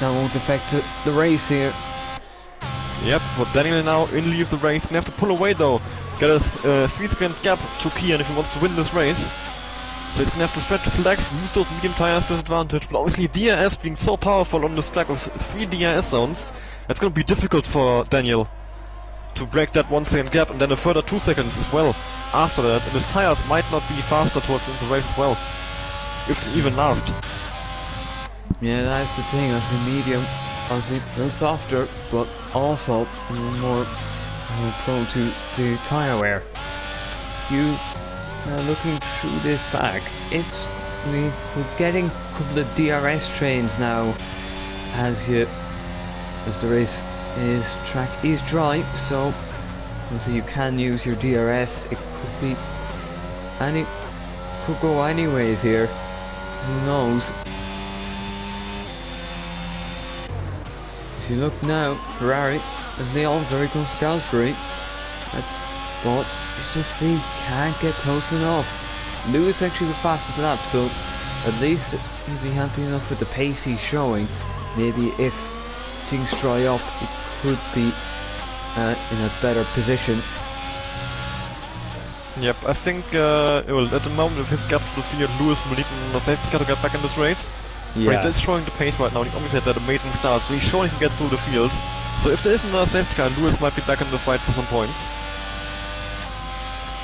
won't affect the race here. Yep, but Daniel now in lead of the race. Gonna have to pull away though. Get a 3-second gap to Kian if he wants to win this race. So he's gonna have to stretch his legs, use those medium tires to his advantage. But obviously DRS being so powerful on this track with 3 DRS zones, it's gonna be difficult for Daniel to break that 1-second gap and then a further 2 seconds as well after that. And his tires might not be faster towards the race as well, if they even last. Yeah, that's the thing. Obviously medium, obviously a little softer, but also more prone to the tire wear. You looking through this back, we're getting a couple of DRS trains now as the race track is dry, so you can use your DRS. It could go anyways here. Who knows? as you look now, Ferrari and Leon very close to Galsbury. That's what you just see, can't get close enough. Lewis actually the fastest lap, so at least he'll be happy enough with the pace he's showing. Maybe if things dry up, it could be in a better position. Yep, I think well, at the moment of his gap to the field, Lewis will need a safety car to get back in this race. Yeah. But he is showing the pace right now, he obviously had that amazing start, so he's sure he can get through the field. So if there is another safety car, Lewis might be back in the fight for some points.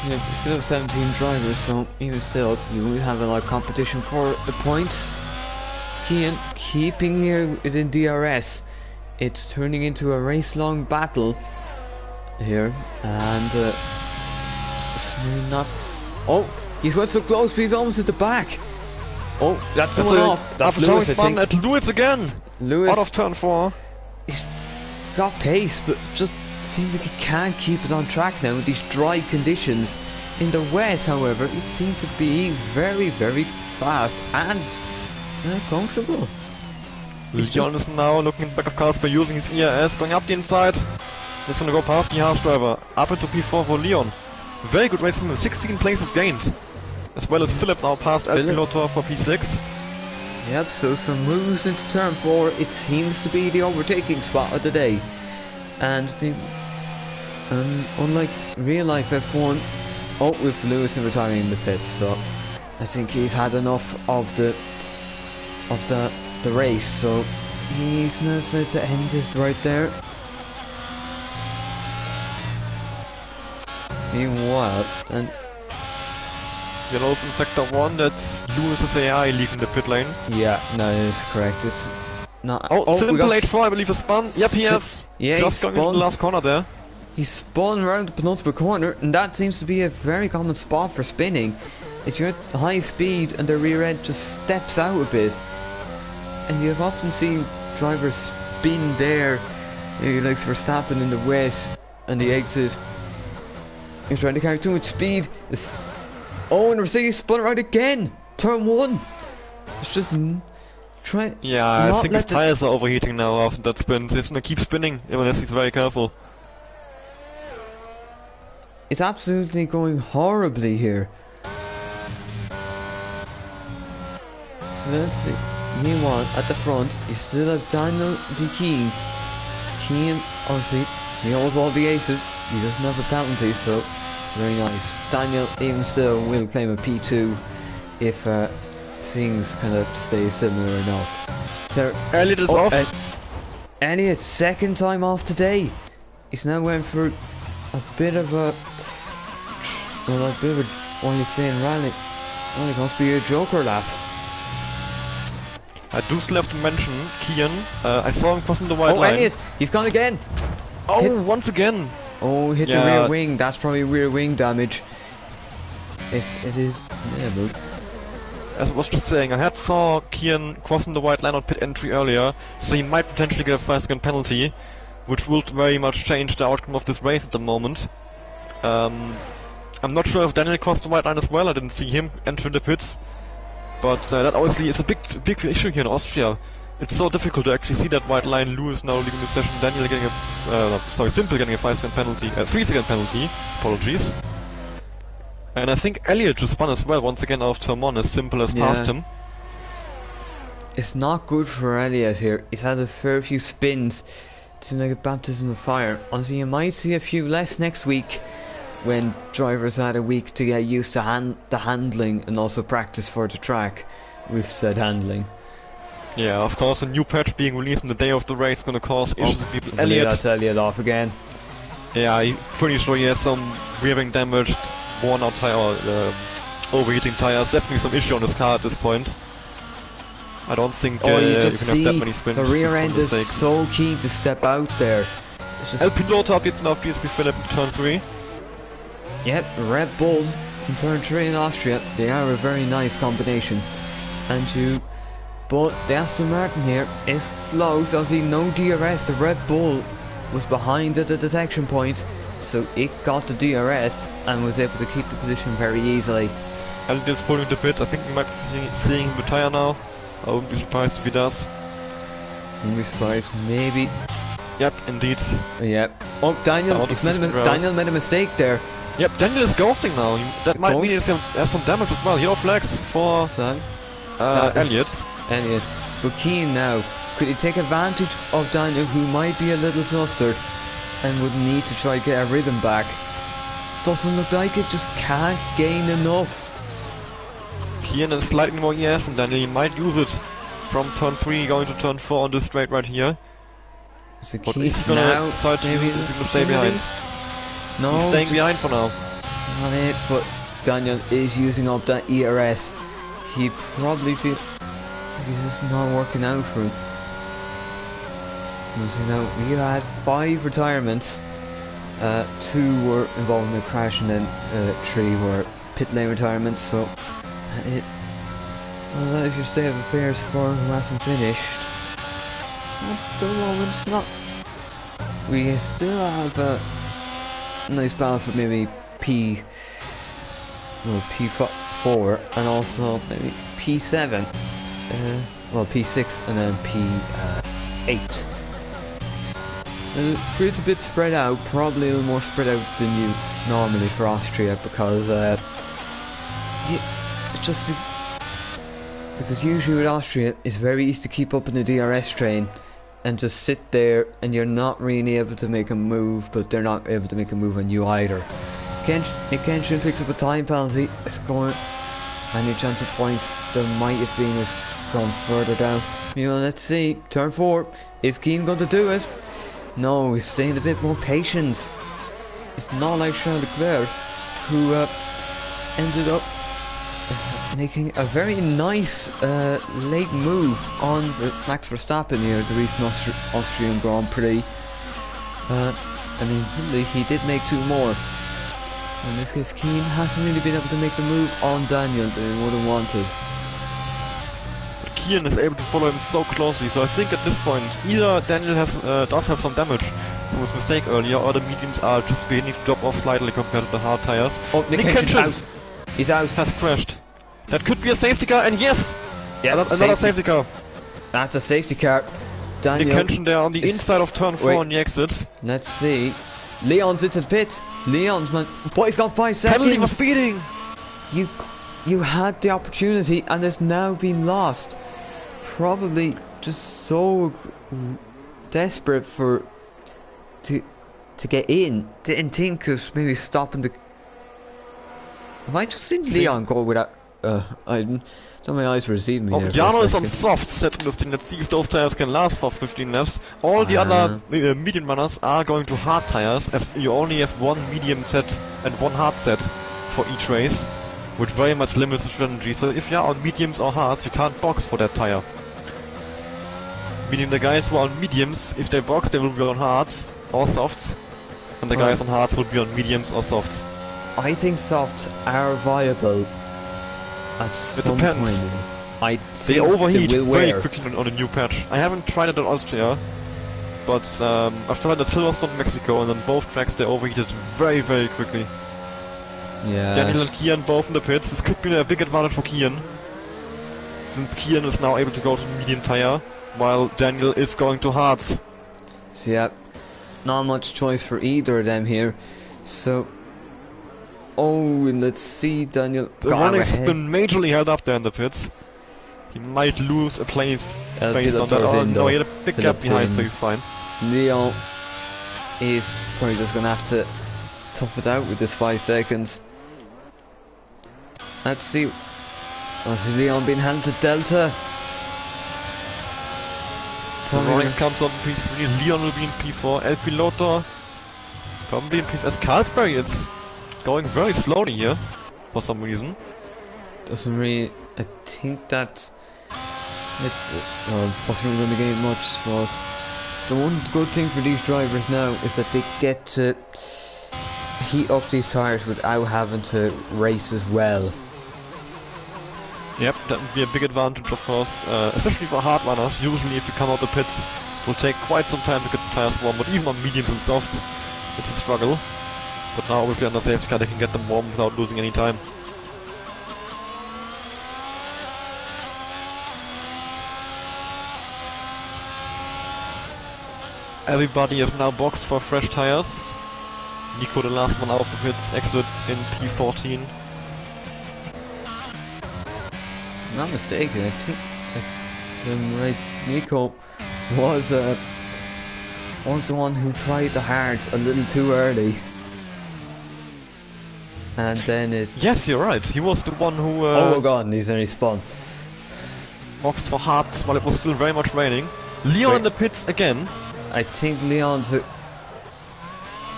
Yeah, we still have 17 drivers, so even still, you will have a lot of competition for the points. Kian keeping here within DRS. It's turning into a race-long battle here, and not. Oh, he's went so close, but he's almost at the back. Oh, that's someone off. That's Lewis, I think. At Lewis again. Lewis out of turn 4. He's got pace, but just seems like he can't keep it on track now with these dry conditions. In the wet, however, it seemed to be very, very fast and comfortable. Leon is now looking at the back of cars by using his ERS, going up the inside. He's gonna go past the Haas driver, up into P4 for Leon. Very good race from him, 16 places gained. As well as Philip now passed El Piloto for P6. Yep, so some moves into turn 4. It seems to be the overtaking spot of the day. And unlike real life F1, with Lewis retiring the pits, so I think he's had enough of the race, so he's now decided to end this right there. Meanwhile, and Yellow's in sector 1, that's Lewis's AI leaving the pit lane. yeah, no, that is correct. It's not. Simple 8-4, I believe, is spun. Yep, he has. Yeah, just going into the last corner there. He spun around the penultimate corner, and that seems to be a very common spot for spinning. If you're at high speed and the rear end just steps out a bit, and you've often seen drivers spin there, like Verstappen in the wet and the exit. He's trying to carry too much speed. And Mercedes spun around again. Turn 1. It's just try. Yeah, I think his tires are overheating now after that spin. So he's gonna keep spinning unless he's very careful. It's absolutely going horribly here. So let's see. Meanwhile, at the front, you still have Daniel B. Keane, obviously, he holds all the aces. He doesn't have a penalty, so very nice. Daniel, even still, will claim a P2 if things kind of stay similar enough. So Elliot is off. Elliot, second time off today. He's now went for a bit of a, what you'd say in rally. Well, it must be a joker lap. I do still have to mention Kian. I saw him crossing the white line. Oh, Elliot, he's gone again. Oh, once again. Oh, hit the rear wing. That's probably rear wing damage. If it is leveled. As I was just saying, I had saw Kian crossing the white line on pit entry earlier, so he might potentially get a 5-second penalty, which will very much change the outcome of this race at the moment. I'm not sure if Daniel crossed the white line as well. I didn't see him enter the pits, but that obviously is a big issue here in Austria. It's so difficult to actually see that white line. Lewis now leaving the session, Daniel getting a Simple getting a 5-second penalty, 3-second penalty, apologies. And I think Elliot just spun as well once again out of turn 1, as Simple as passed him. It's not good for Elliot here. He's had a fair few spins. It seems like a baptism of fire. Honestly, you might see a few less next week when drivers had a week to get used to the handling and also practice for the track with said handling. Yeah, of course, a new patch being released on the day of the race is going to cause issues with people. Elliot. That's Elliot off again. Yeah, I'm pretty sure he has some rearing damaged, worn out tire, overheating tires. Definitely some issue on his car at this point. I don't think you just can have that many spins. The rear end is so keen to step out there. El Piloto updates now PSP Philip in turn 3. Yep, Red Bulls in turn 3 in Austria. They are a very nice combination. But the Aston Martin here is close. Obviously no DRS. The Red Bull was behind at the detection point, so it got the DRS and was able to keep the position very easily. Elliot is pulling the pit. I think we might be seeing him retire now. I wouldn't be surprised if he does. Wouldn't be surprised. Maybe. Yep, indeed. Yep. Oh, Daniel made a mistake there. Yep, Daniel is ghosting now. That might mean he has some damage as well. Yellow flags for Elliot. Elliot. But Keane now. Could he take advantage of Daniel, who might be a little flustered and would need to try to get a rhythm back? Doesn't look like it, just can't gain enough. Keane is slightly more ES and Daniel, he might use it from turn 3 going to turn 4 on this straight right here. So but is he gonna decide to stay behind? No, he's staying behind for now. Not it, but Daniel is using up that ERS. He probably feels like he's just not working out for him. You know, we had 5 retirements. 2 were involved in a crash, and then 3 were pit lane retirements. So that is your state of affairs for who hasn't finished. At the moment, it's not. We still have a nice battle for maybe P4 and also maybe P7. Well, P6 and then P8. It's a bit spread out, probably a little more spread out than you normally for Austria, because because usually with Austria it's very easy to keep up in the DRS train and just sit there and you're not really able to make a move, but they're not able to make a move on you either. Kenshin picks up a time penalty. It's going any chance of points there might have been is gone further down. You know, let's see. Turn 4. Is Keane going to do it? No, he's staying a bit more patient. It's not like Charles Leclerc, who ended up making a very nice late move on Max Verstappen here at the recent Austrian Grand Prix. I mean, he did make 2 more. In this case, Keane hasn't really been able to make the move on Daniel that he would have wanted. Keane is able to follow him so closely, so I think at this point either Daniel does have some damage from his mistake earlier, or the mediums are just beginning to drop off slightly compared to the hard tires. Oh, Nick Kenshin out. He's out. Has crashed. That could be a safety car, and yes! Yeah, another safety car. That's a safety car. Daniel Nick Kenshin there on the inside of turn 4 on the exit. Let's see. Leon's into the pit. Leon's man. Boy, he's got 5 seconds. Penalty for speeding. You had the opportunity and it's now been lost. Probably just so desperate to get in. Didn't think of maybe stopping the. Have I just seen Leon go without? I thought my eyes were deceiving me. Jano is on softs. That's interesting. Let's see if those tires can last for 15 laps. All the other medium runners are going to hard tires, as you only have 1 medium set and 1 hard set for each race, which very much limits the strategy. So if you're on mediums or hards, you can't box for that tire. Meaning the guys who are on mediums, if they box, they will be on hards or softs, and the guys on hards will be on mediums or softs. I think softs are viable at some point. They overheat very quickly on a new patch. I haven't tried it on Austria, but I've tried at Silverstone, Mexico, and on both tracks they overheated very, very quickly. Yeah. Daniel and Kian both in the pits. This could be a big advantage for Kian, since Kian is now able to go to the medium tire, while Daniel is going to hards. So yeah, not much choice for either of them here. So, and let's see, Daniel. The runnings have been majorly held up there in the pits. He might lose a place based on that. Oh no, he had a big gap behind, so he's fine. Leon is probably just gonna have to tough it out with this 5 seconds. Let's see. I see Leon being handed to Delta. Rollins comes up in P3, Leon will be in P4, El Piloto probably in P5. As Carlsberg is going very slowly here, for some reason. Doesn't really, I think that wasn't really going to gain much. Was the one good thing for these drivers now is that they get to heat up these tires without having to race as well. Yep, that would be a big advantage, of course, especially for hard runners. Usually if you come out the pits, it will take quite some time to get the tires warm, but even on mediums and softs, it's a struggle. But now obviously under safety car they can get them warm without losing any time. Everybody is now boxed for fresh tires. Nico, the last one out of the pits, exits in P14. Not mistaken, I think right, Nico was the one who tried the hards a little too early. And then it... Yes, you're right. He was the one who oh god, he's only spun. boxed for hards while it was still very much raining. Leon Wait. in the pits again. I think Leon's...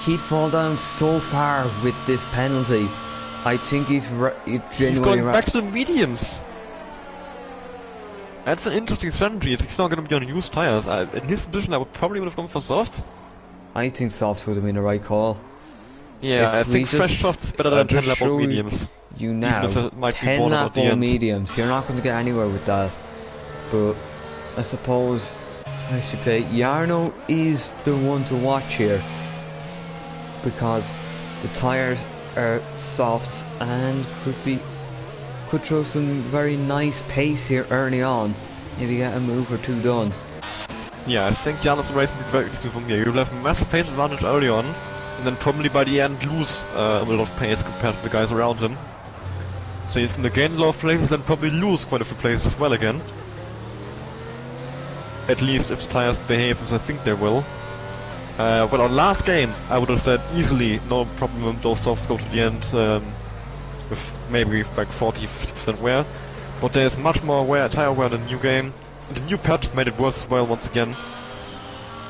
he'd fall down so far with this penalty. I think he's genuinely... He's going back to the mediums. That's an interesting strategy. He's not going to be on used tires. In his position, I probably would have gone for softs. I think softs would have been the right call. Yeah, If I think we fresh just- softs is better than I'll 10 just lap show on mediums. You now, Even if it might be 10 bored lap at the on end. mediums, you're not going to get anywhere with that. But I suppose I should say Jarno is the one to watch here, because the tyres are softs and could throw some very nice pace here early on if you get a move or two done. Yeah, I think Janus race will be very interesting from here. You'll have massive pace advantage early on, and then probably by the end lose a little of pace compared to the guys around him. So he's gonna gain a lot of places and probably lose quite a few places as well again. At least if the tires behave as I think they will. But on last game, I would have said easily no problem those softs go to the end with maybe like 40-50% wear. But there's much more wear, tire wear in the new game. The new patch made it worse as well once again.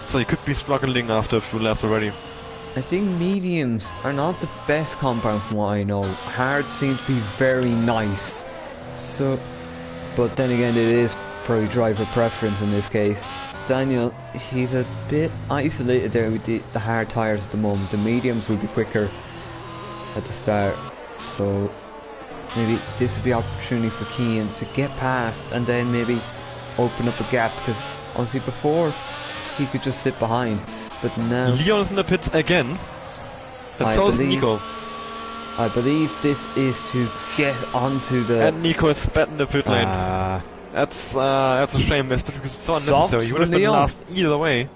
So you could be struggling after a few laps already. I think mediums are not the best compound from what I know. Hards seem to be very nice. So, but then again, it is probably driver preference in this case. Daniel, he's a bit isolated there with the hard tyres at the moment. The mediums will be quicker at the start. So maybe this would be an opportunity for Keane to get past and then maybe open up a gap, because obviously before he could just sit behind, but now Leon is in the pits again. And so is Nico. I believe this is to get onto the... And Nico is spat in the pit lane. That's a shame, because it's so unnecessary. He would have been Leon. last either way.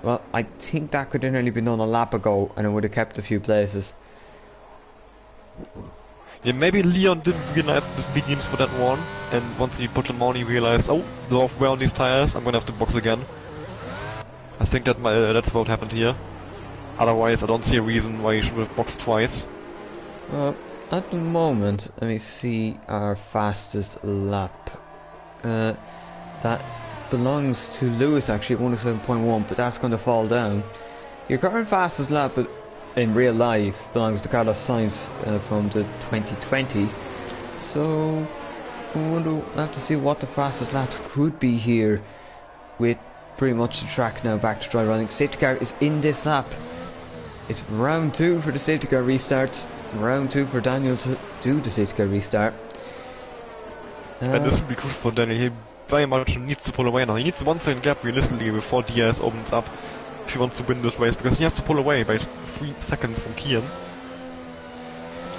Well, I think that could have nearly been done a lap ago and it would have kept a few places. Yeah, maybe Leon didn't realize the mediums for that one, and once he put them on he realized, oh, a lot of wear on these tires, I'm gonna have to box again. I think that that's what happened here. Otherwise I don't see a reason why he should have boxed twice. At the moment, let me see our fastest lap. That belongs to Lewis actually at 107.1, but that's going to fall down. Your current fastest lap in real life belongs to Carlos Sainz from the 2020. So we'll have to see what the fastest laps could be here, with pretty much the track now back to dry running. Safety car is in this lap. It's round 2 for the safety car restart. Round 2 for Daniel to do the safety car restart. And this would be crucial for Daniel. He very much needs to pull away now. He needs a 1 second gap realistically before Diaz opens up if he wants to win this race, because he has to pull away by 3 seconds from Kian.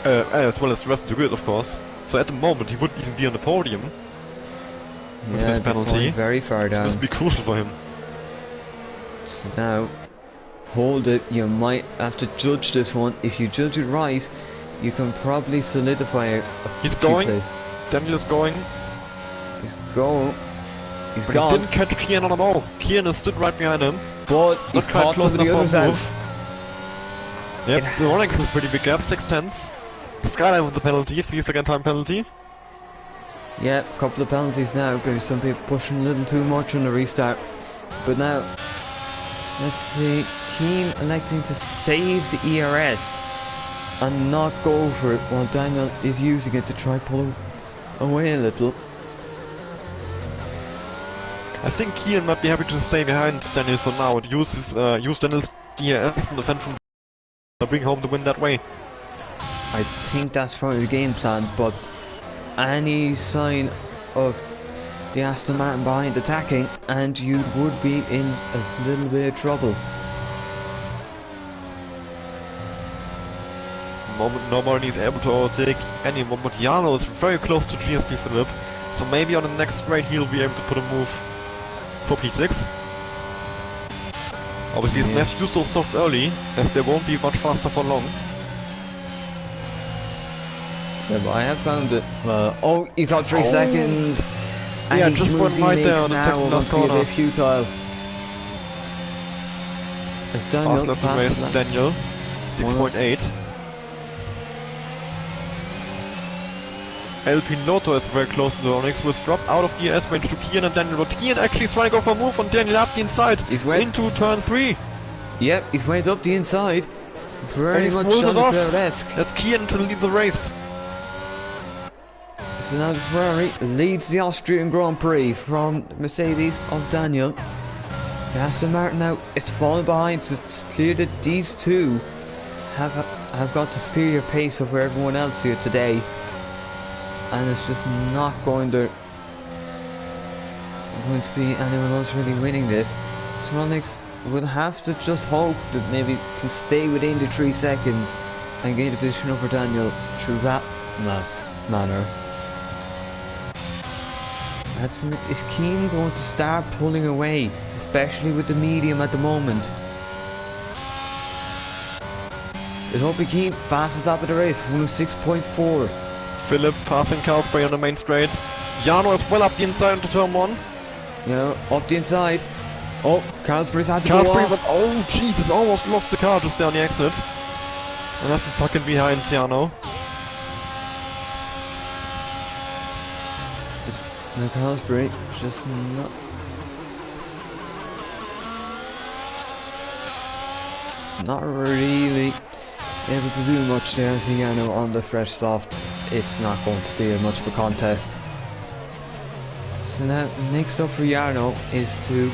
As well as the rest of the grid, of course. So at the moment he would even be on the podium with this penalty. Very far down. This would be crucial for him. So now, hold it. You might have to judge this one. If you judge it right, you can probably solidify a He's few going. places. Daniel is going. He's going. He's But gone. he didn't catch Kian on at all. Kian is stood right behind him. But he's Not quite caught close some of the enough others for a out. move. Yep, the Onyx is a pretty big gap, 6/10. Skyline with the penalty, 3 second time penalty. Yeah, a couple of penalties now, because some people pushing a little too much on the restart. But now, let's see, Keane electing to save the ERS and not go for it, while Daniel is using it to try pull away a little. I think Kian might be happy to stay behind Daniel for now and use Daniel's DRS and defend from bring home the win that way. I think that's probably the game plan, but any sign of the Aston Martin behind attacking and you would be in a little bit of trouble. Moment nobody is able to overtake anyone, but Jarno is very close to GSP Philip, so maybe on the next straight he'll be able to put a move for P6. Obviously, he's left to use those softs early, as they won't be much faster for long. Yeah, but I have found it. Oh, he's got 3 seconds. And Yeah, the just moves one he right makes there on the now second are going last to be a corner. bit futile. As Daniel Fast left the race from Daniel. 6.8. El Piloto is very close to the Onyx, was dropped out of DRS range to Kian and Daniel, but Kian actually trying to go for a move on Daniel up the inside. He's went into turn 3. Yep, he's went up the inside. Very And much he's on the off. Ferrari-esque. That's Kian to lead the race. So now the Ferrari leads the Austrian Grand Prix from Mercedes of Daniel. The Aston Martin now is falling behind, so it's clear that these two have got the superior pace over everyone else here today. And it's just not going to be anyone else really winning this. So Onyx will have to just hope that maybe can stay within the 3 seconds and gain a position over Daniel through that manner. Is Keane going to start pulling away, especially with the medium at the moment? Is Opie Keane fastest lap of the race, 106.4. Philip passing Carlsberg on the main straight. Jarno is well up the inside into turn 1. Yeah, up the inside. Oh, Carlsberg's had to go off. But oh Jesus, almost lost the car just down the exit. And that's tucking behind Jarno. No, Carlsberg just not. It's not really able to do much there. So Jarno on the fresh softs. It's not going to be much of a contest. So now next up for Jarno is to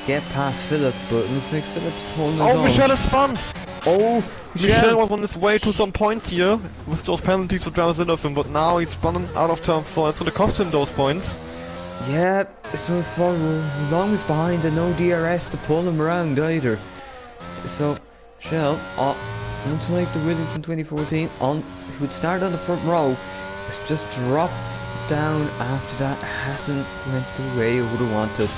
get past Philip, but it looks like Philip's holding his own. Oh, Michel is spun! Oh, Michel was on his way to some points here with those penalties for drivers in of him, but now he's spun out of turn 4. It's going to cost him those points. Yeah, so for long he's behind and no DRS to pull him around either. So Michel, looks like the Williams in 2014, who would start on the front row, has just dropped down after that. Hasn't went the way he would have wanted.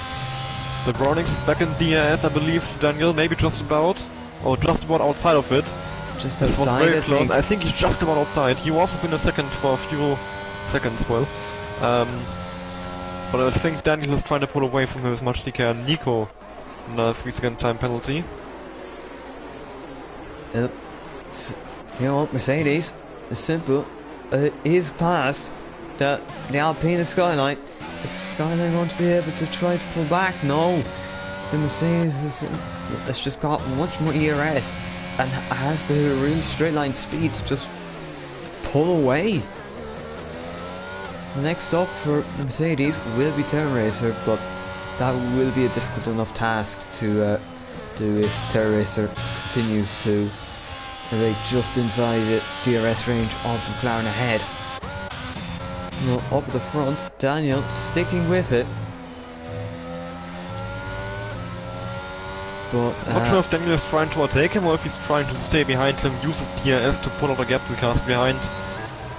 The Brownings back in DRS, I believe, to Daniel, maybe just about, or just about outside of it. Just this was outside, very close. I think he's just about outside. He was within a second for a few seconds, well. But I think Daniel is trying to pull away from him as much as he can. Nico, another 3-second time penalty. You know what, Mercedes, it's simple. Is past the Alpine Skyline. Is Skyline going to be able to try to pull back? No. The Mercedes has just got much more ERS and has the real straight line speed to just pull away. Next up for the Mercedes will be Terra Racer, but that will be a difficult enough task to do if Terra Racer continues to rate just inside the DRS range of McLaren ahead. Well, up at the front, Daniel sticking with it. But I'm not sure if Daniel is trying to overtake him or if he's trying to stay behind him, use his DRS to pull out a gap to the cars behind,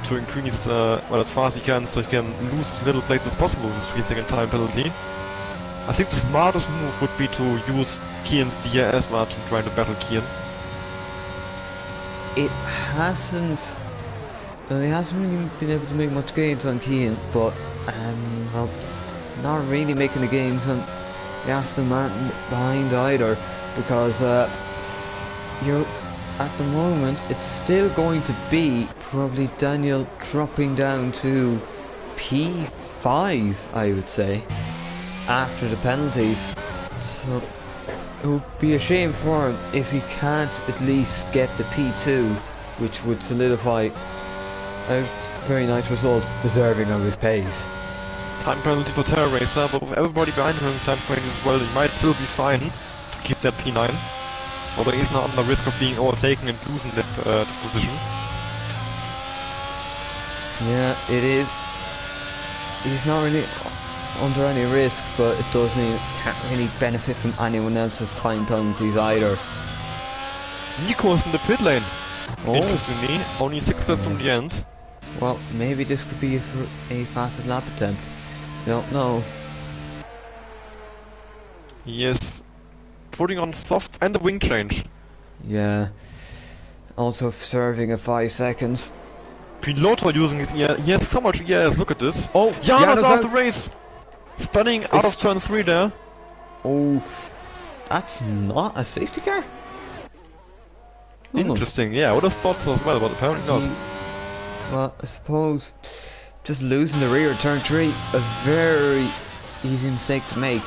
to increase well, as far as he can, so he can lose as little places as possible with this 3-second time penalty. I think the smartest move would be to use Kian's DRS rather than trying to battle Kian. It hasn't. Well, he hasn't really been able to make much gains on Kian, but well, not really making the gains on the Aston Martin behind either, because you're at the moment it's still going to be probably Daniel dropping down to P5, I would say, after the penalties. So it would be a shame for him if he can't at least get the P2, which would solidify a very nice result, deserving of his pace. Time penalty for Terra Racer, but with everybody behind him time penalty as well, he might still be fine to keep that P9. Although he's not under risk of being overtaken and losing that position. Yeah, it is. He's not really under any risk, but it does mean he can't really benefit from anyone else's time penalties either. Nico's in the pit lane. Oh. Interestingly, only 6 laps from the end. Well, maybe this could be a fastest lap attempt. Don't know. He is putting on softs and the wing change. Yeah. Also serving at 5 seconds. Piloto using his ES. He has so much ES, look at this. Oh, Jano's out out. the race! Spinning out of turn 3 there. Oh, that's not a safety car? Interesting, yeah, I would have thought so as well, but apparently not. Well, I suppose just losing the rear at turn 3, a very easy mistake to make.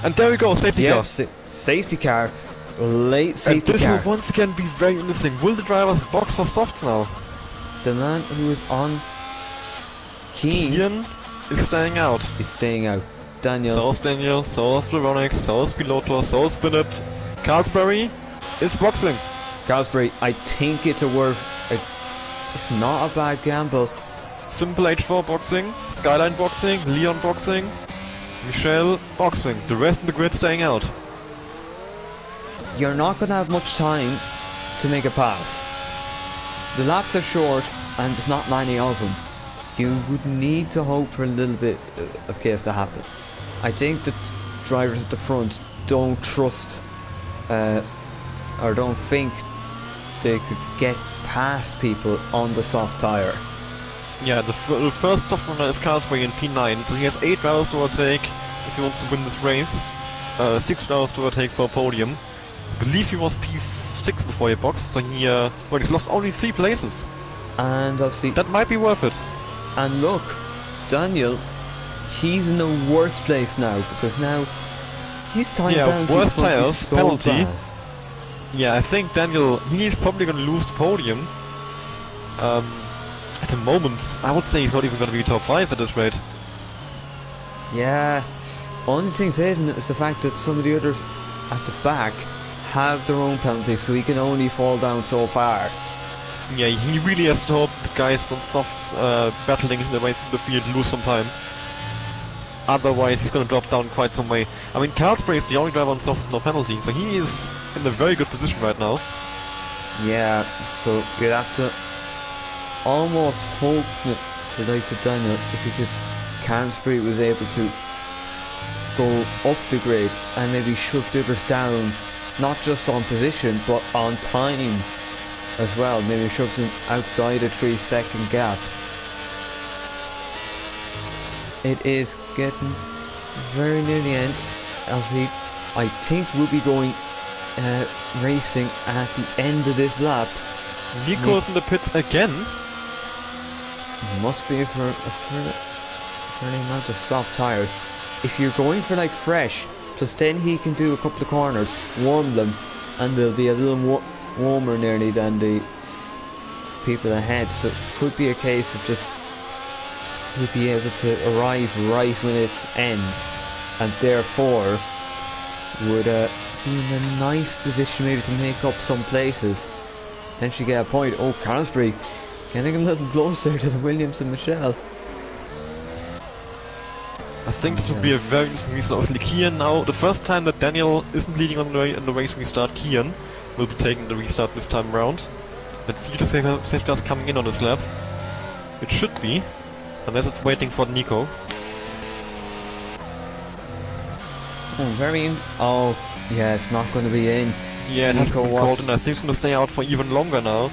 And there we go, safety car. Safety car. Late safety and this car. will once again be very interesting. Will the drivers box for softs now? The man who is on Kian is staying out. Is staying out. Daniel. So is Daniel, so is Veronix, so is Piloto, so is Philip. Carlsberry is boxing. Carlsberry, I think it's it's not a bad gamble. Simple H4 boxing, Skyline boxing, Leon boxing, Michelle boxing. The rest of the grid staying out. You're not going to have much time to make a pass. The laps are short and there's not many of them. You would need to hope for a little bit of chaos to happen. I think that drivers at the front don't trust or don't think they could get past people on the soft tyre. Yeah, the first soft runner is Carlsberg in P9, so he has 8 drivers to overtake if he wants to win this race. 6 drivers to overtake for a podium. I believe he was P6 before he boxed, so he's lost only 3 places. And obviously that might be worth it. And look, Daniel, he's in a worse place now because now he's time down. Worse tires, so penalty. Bad. Yeah, I think Daniel, he's probably going to lose the podium. At the moment, I would say he's not even going to be top 5 at this rate. Yeah, only thing saving it is the fact that some of the others at the back have their own penalties, so he can only fall down so far. Yeah, he really has to hope the guys on softs battling their way through the field lose some time. Otherwise he's going to drop down quite some way. I mean, Carlsberg is the only driver on softs with no penalty, so he is in a very good position right now. Yeah, so you'd have to almost hope that the likes of Daniel, if he could, Carlsberg was able to go up the grid and maybe shove the others down, not just on position but on time as well. Maybe shove them outside a 3-second gap. It is getting very near the end. Obviously, I think we'll be going racing at the end of this lap. Nico's in the pits again. Must be for an amount of soft tyres. If you're going for like fresh, plus then he can do a couple of corners, warm them, and they'll be a little warmer nearly than the people ahead. So it could be a case of just he'll be able to arrive right when it ends, and therefore would be in a nice position maybe to make up some places. Then she get a point. Oh, Carlsberg getting a little closer to the Williams and Michelle. I think this would be a very interesting race. Obviously, Kian now, the first time that Daniel isn't leading on the race restart, Kian will be taking the restart this time around. Let's see the safety cars coming in on this lap. It should be, unless it's waiting for Nico. Oh, yeah, it's not going to be in. Yeah, it has been called in. I think it's going to stay out for even longer now.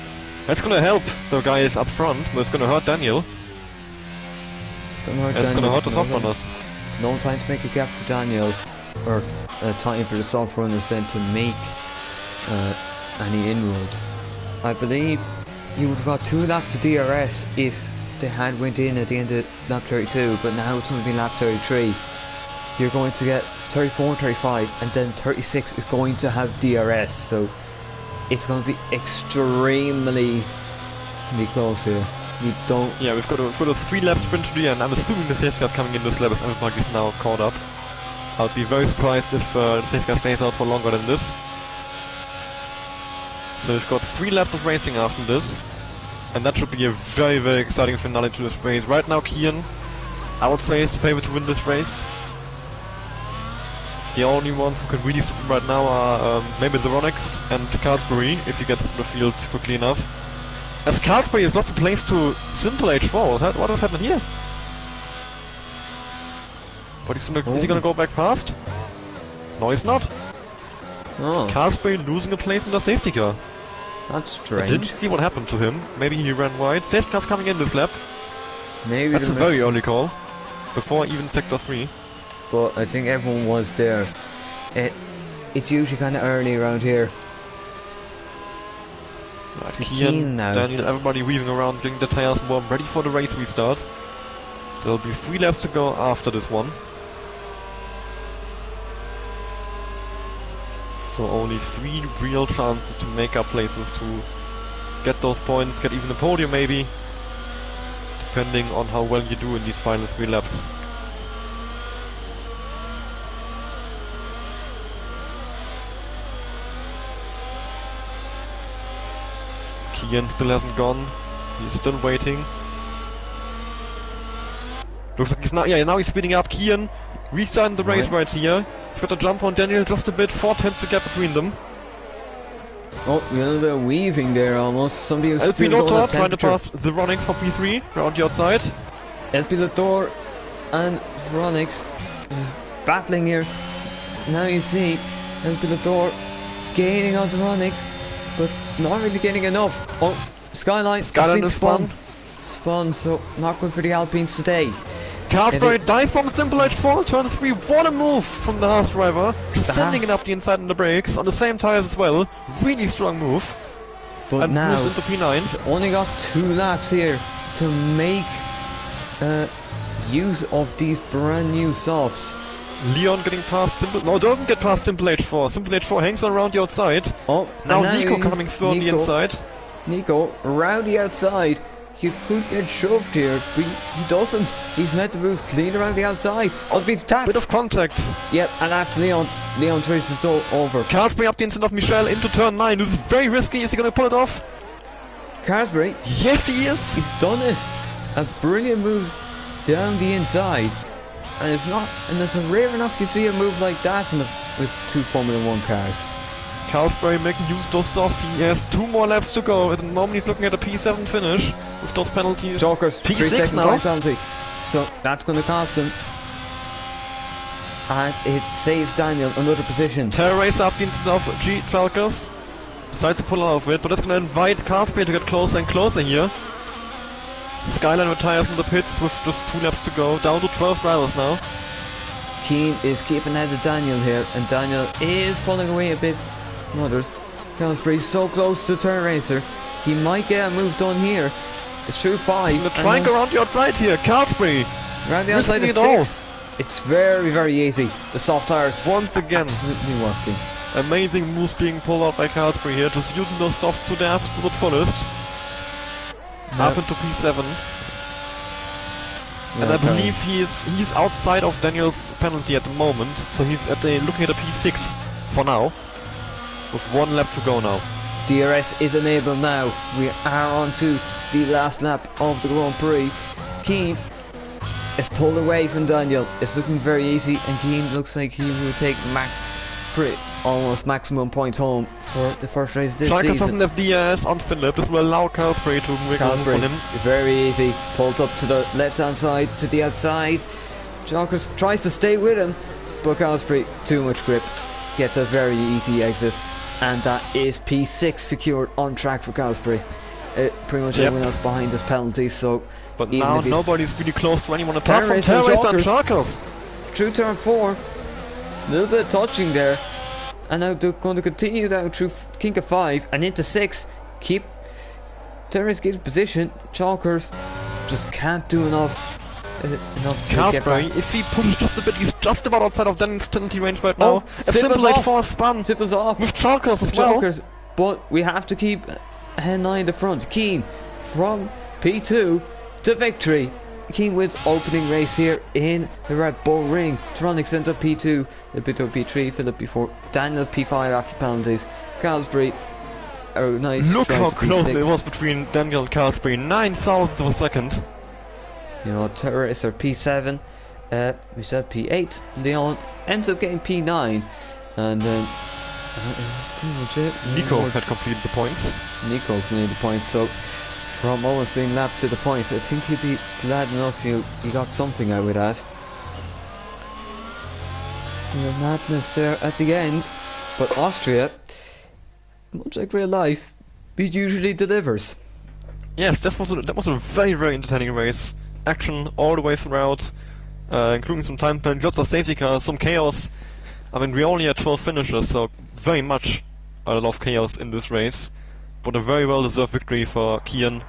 That's going to help the guys up front, but it's going to hurt Daniel. It's going to hurt Daniel. It's going to hurt the soft runners. No time to make a gap for Daniel, or time for the soft runners then to make any inroads. I believe you would have got 2 laps of DRS if they had went in at the end of lap 32, but now it's only been lap 33. You're going to get 34 and 35, and then 36 is going to have DRS, so it's going to be extremely close here. You don't... Yeah, we've got a 3-lap sprint to the end. I'm assuming the safety car's coming in this lap as everybody is now caught up. I would be very surprised if the safety car stays out for longer than this. So we've got 3 laps of racing after this, and that should be a very, very exciting finale to this race. Right now, Kian, I would say, is the favorite to win this race. The only ones who can really stop him right now are maybe the Ronix and Carlsberg, if he gets through the field quickly enough. As Carlsberg has lost the place to Simple H4, what has happened here? But is he gonna go back past? No, he's not. Oh, Carlsberg losing a place in the safety car. that's I didn't strange. see what happened to him. Maybe he ran wide. Safety car's coming in this lap. Maybe That's a they very missed- early call. Before even sector 3. But I think everyone was there. It's usually kind of early around here. Kian, now. Daniel, everybody weaving around, getting the tires warm, ready for the race restart. There'll be 3 laps to go after this one. So only 3 real chances to make up places to get those points, get even a podium maybe. Depending on how well you do in these final 3 laps. Kian still hasn't gone. He's still waiting. Looks like he's now he's speeding up. Kian restarting the race right here. He's got a jump on Daniel just a bit. 4 tenths the gap between them. Oh, a little bit of weaving there almost. Somebody who's LP still don't Lothar have trying to temperature. pass the Ronix for P3 around the outside. LP Lothar and Ronix battling here. Now you see LP Lothar gaining onto Ronix, but not really getting enough. Oh, Skyline has Skyline been is spun, so not good for the Alpines today. Carlsberg dive from Simple H4, turn 3, what a move from the Haas driver. Just sending it up the inside on the brakes, on the same tires as well. Really strong move. But And now moves into P9. he's only got 2 laps here to make use of these brand new softs. Leon getting past Simple... No, doesn't get past Simple H4. Simple H4 hangs on around the outside. Oh, Now and Nico he's- coming through on the Nico- inside. Nico, around the outside. He could get shoved here, but he doesn't. He's meant to move clean around the outside. Oh, he's tapped. Bit of contact. Yep, and that's Leon. Leon traces the over. Carlsberg up the inside of Michel into turn 9. This is very risky. Is he going to pull it off? Carlsberg, Yes, he is. he's done it. A brilliant move down the inside. And it's rare enough to see a move like that with 2 Formula 1 cars. Carlsberg making use of those softs. He has 2 more laps to go. At the moment he's looking at a P7 finish with those penalties. Jokers, P6 3-second now. time penalty. So that's going to cost him. And it saves Daniel another position. Terror race up the inside of G. Falkers. Decides to pull out of it, but that's going to invite Carlsberg to get closer and closer here. Skyline retires in the pits with just 2 laps to go. Down to 12 drivers now. Keane is keeping ahead of Daniel here, and Daniel is pulling away a bit from others. Carlsberg so close to turn racer. He might get a move done here. It's through 5. He's going to try and go around the outside here. Carlsberg around the outside of risking it all. 6. It's very, very easy. The soft tires Once again, absolutely working. amazing moves being pulled out by Carlsberg here. Just using those softs to the absolute fullest. Up into P7. And I believe he's outside of Daniel's penalty at the moment, so he's looking at a P6 for now, with 1 lap to go now. DRS is enabled now. We are on to the last lap of the Grand Prix. Keane is pulled away from Daniel. It's looking very easy, and Keane looks like he will take almost maximum points home for the first race this Falkers season. doesn't have DRS on Philip. This will allow Carlsberg to make a move on him. Very easy. Pulls up to the left-hand side, to the outside. Jonkers tries to stay with him, but Carlsberg, too much grip. Gets a very easy exit. And that is P6 secured on track for Carlsberg. Pretty much everyone else behind his penalties, so... But even now if he's nobody's really close to anyone apart from Terrace and Terrace and Falkers. Falkers. through turn 4. A little bit of touching there. And now they're going to continue down through kink of 5 and into 6. Keep Terrace gives position. Chalkers just can't do enough. Enough to get back. Carlsberg, if he pushes just a bit, he's just about outside of Daniel's penalty range right now. Oh, A simple Zippers off. 8-4 spun Zippers off. with Chalkers as well. Chalkers, but we have to keep Hen 9 in the front. Keane from P2 to victory. Keane wins opening race here in the Red Bull Ring. Tronic sent up P2, Lipito P3, Philip P4, Daniel P5 after penalties. Carlsberg, oh nice. Look try how to close P6. it was between Daniel and Carlsberg. 9,000th of a second. You know, Terrace are P7, we said P8. Leon ends up getting P9, and then that is pretty much it. Nico had completed the points. Nico completed the points, so from almost being lapped to the points, I think he'd be glad enough he got something out of that. Pure madness there at the end. But Austria, much like real life, it usually delivers. Yes, that was a very, very entertaining race. Action all the way throughout, including some time spent, lots of safety cars, some chaos. I mean, we only had 12 finishers, so very much a lot of chaos in this race. But a very well-deserved victory for Kian.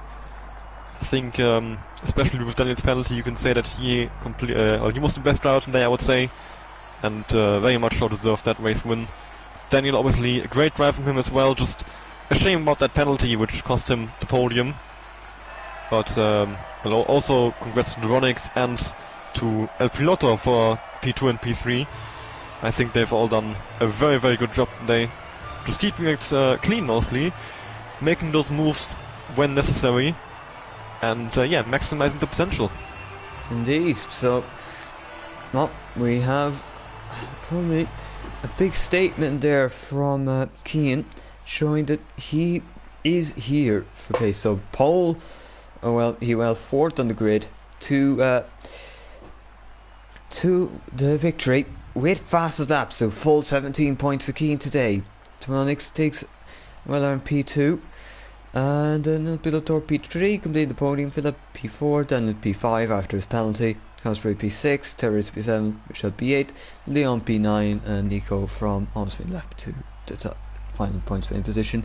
I think, especially with Daniel's penalty, you can say that he was the best driver today, I would say, and very much so deserved that race win. Daniel, obviously, a great drive from him as well. Just a shame about that penalty, which cost him the podium. But also congrats to Ronix and to El Piloto for P2 and P3. I think they've all done a very, very good job today. Just keeping it clean mostly, making those moves when necessary, and yeah, maximizing the potential. Indeed. So, well, we have probably a big statement there from Kian, showing that he is here for pace. So pole, fourth on the grid to the victory with fastest lap. So full 17 points for Kian today. Tunetank takes on P2. And then Pilotor P3 completed the podium. Philip P4, Daniel P5 after his penalty. Cosbury P6, Terrace P7, Michel P8, Leon P9, and Nico from on-screen lap to the final points in position.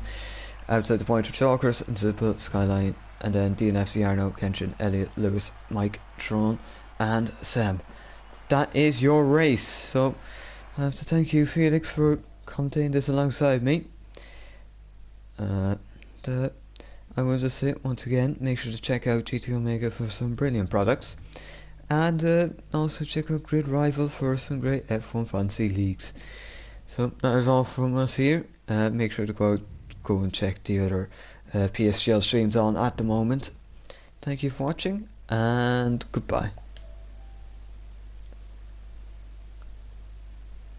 Outside the point for Chalkers and Zippel, Skyline, and then DNFC Arno, Kenshin, Elliot, Lewis, Mike, Tron, and Sam. That is your race. So I have to thank you, Felix, for commentating this alongside me. I will just say once again, make sure to check out GT Omega for some brilliant products, and also check out Grid Rival for some great F1 fantasy leagues. So that is all from us here. Make sure to go and check the other PSGL streams on at the moment. Thank you for watching, and goodbye.